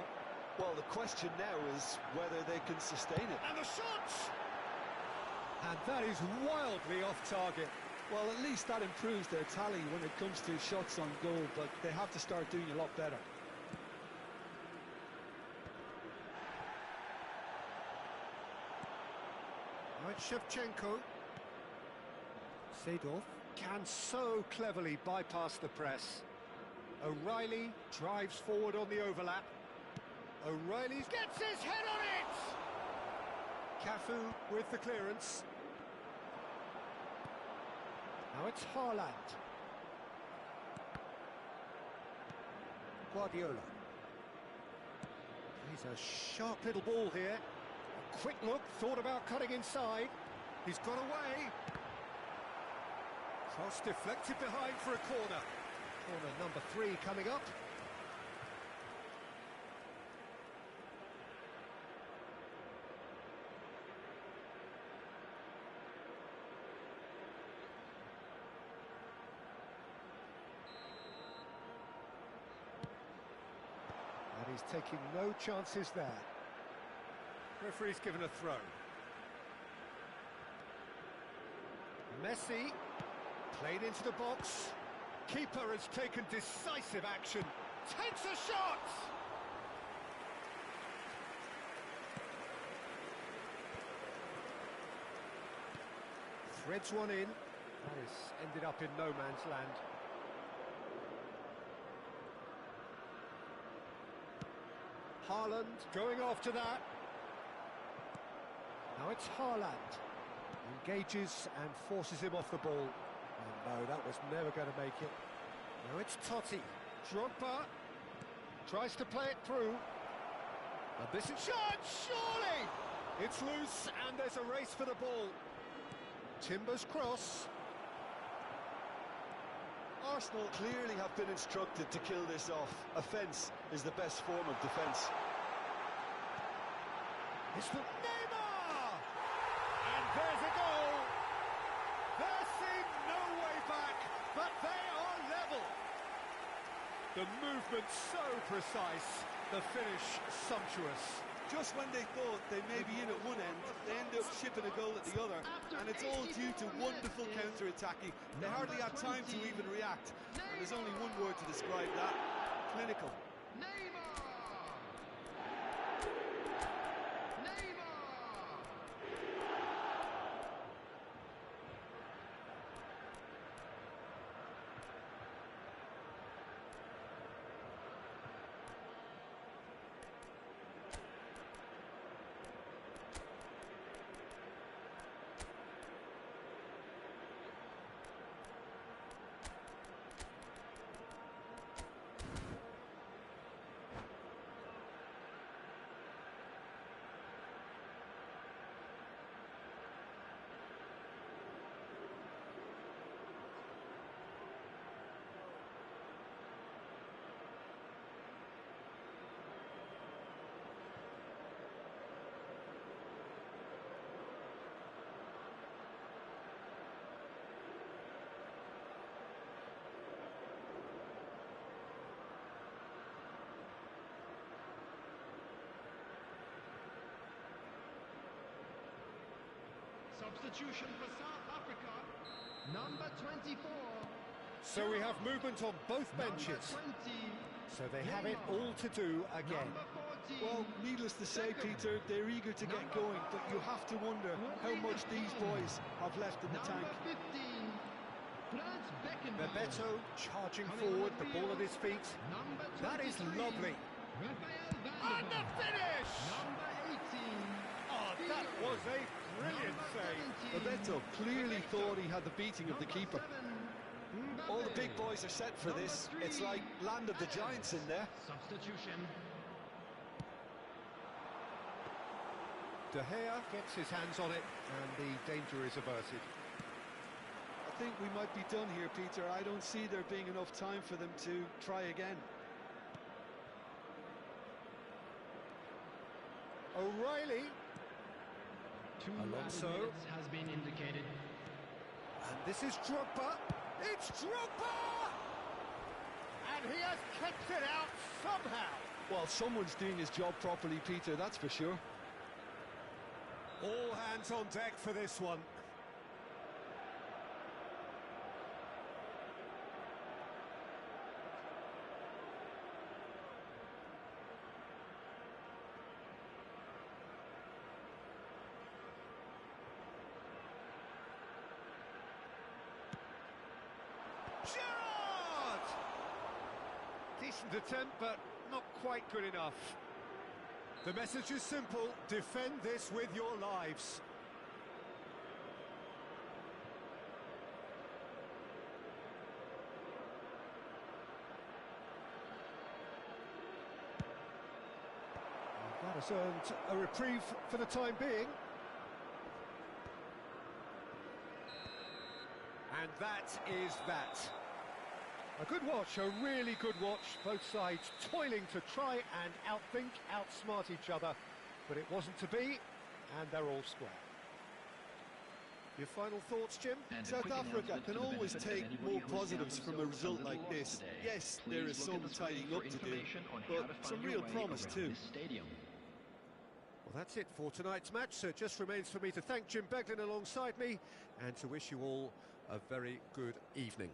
Well, the question now is whether they can sustain it. And the shot! And that is wildly off target. Well, at least that improves their tally when it comes to shots on goal, but they have to start doing a lot better. Now it's Shevchenko. Seedorf can so cleverly bypass the press. O'Reilly drives forward on the overlap. O'Reilly gets his head on it! Cafu with the clearance. Now it's Haaland. Guardiola. He's a sharp little ball here. A quick look, thought about cutting inside. He's got away. Cross deflected behind for a corner. Corner number 3 coming up. And he's taking no chances there. Referee's given a throw. Messi played into the box. Keeper has taken decisive action. Takes a shot! Threads one in. That has ended up in no man's land. Haaland going after that. Now it's Haaland. Engages and forces him off the ball. Oh no, that was never going to make it. Now it's Totti. Drogba tries to play it through. And this is shot, surely! It's loose and there's a race for the ball. Timber's cross. Arsenal clearly have been instructed to kill this off. Offence is the best form of defence. It's for Neymar! And there's a goal! There seemed no way back, but they are level. The movement so precise, the finish sumptuous. Just when they thought they may be in at one end, they end up shipping a goal at the other, and it's all due to wonderful counter-attacking. They hardly had time to even react, and there's only one word to describe that: clinical. Substitution for South Africa, number 24. So we have movement on both benches. Number 20. So they have it all to do again. Number 14. Well, needless to say, Peter, they're eager to get going, but you have to wonder how much these boys have left in the tank. Number 15. Franz Beckenbauer. Bebeto charging forward, the ball at his feet. Number 23. That is lovely. Rafael van And the finish! Number 18. Oh, that was a brilliant save. Bebeto clearly thought he had the beating of the keeper. All the big boys are set for this. It's like land of the giants in there. Substitution. De Gea gets his hands on it, and the danger is averted. I think we might be done here, Peter. I don't see there being enough time for them to try again. O'Reilly. 2 Alonso. minutes has been indicated. And this is Drogba. It's Drogba! And he has kept it out somehow. Well, someone's doing his job properly, Peter, that's for sure. All hands on deck for this one. Gerrard! Decent attempt, but not quite good enough. The message is simple: defend this with your lives. That has earned a reprieve for the time being. And that is that. A good watch, a really good watch. Both sides toiling to try and outthink, outsmart each other. But it wasn't to be, and they're all square. Your final thoughts, Jim? South Africa can always take more positives from a result like this. Yes, there is some tidying up to do, but some real promise too. Well, that's it for tonight's match, so it just remains for me to thank Jim Beglin alongside me and to wish you all a very good evening.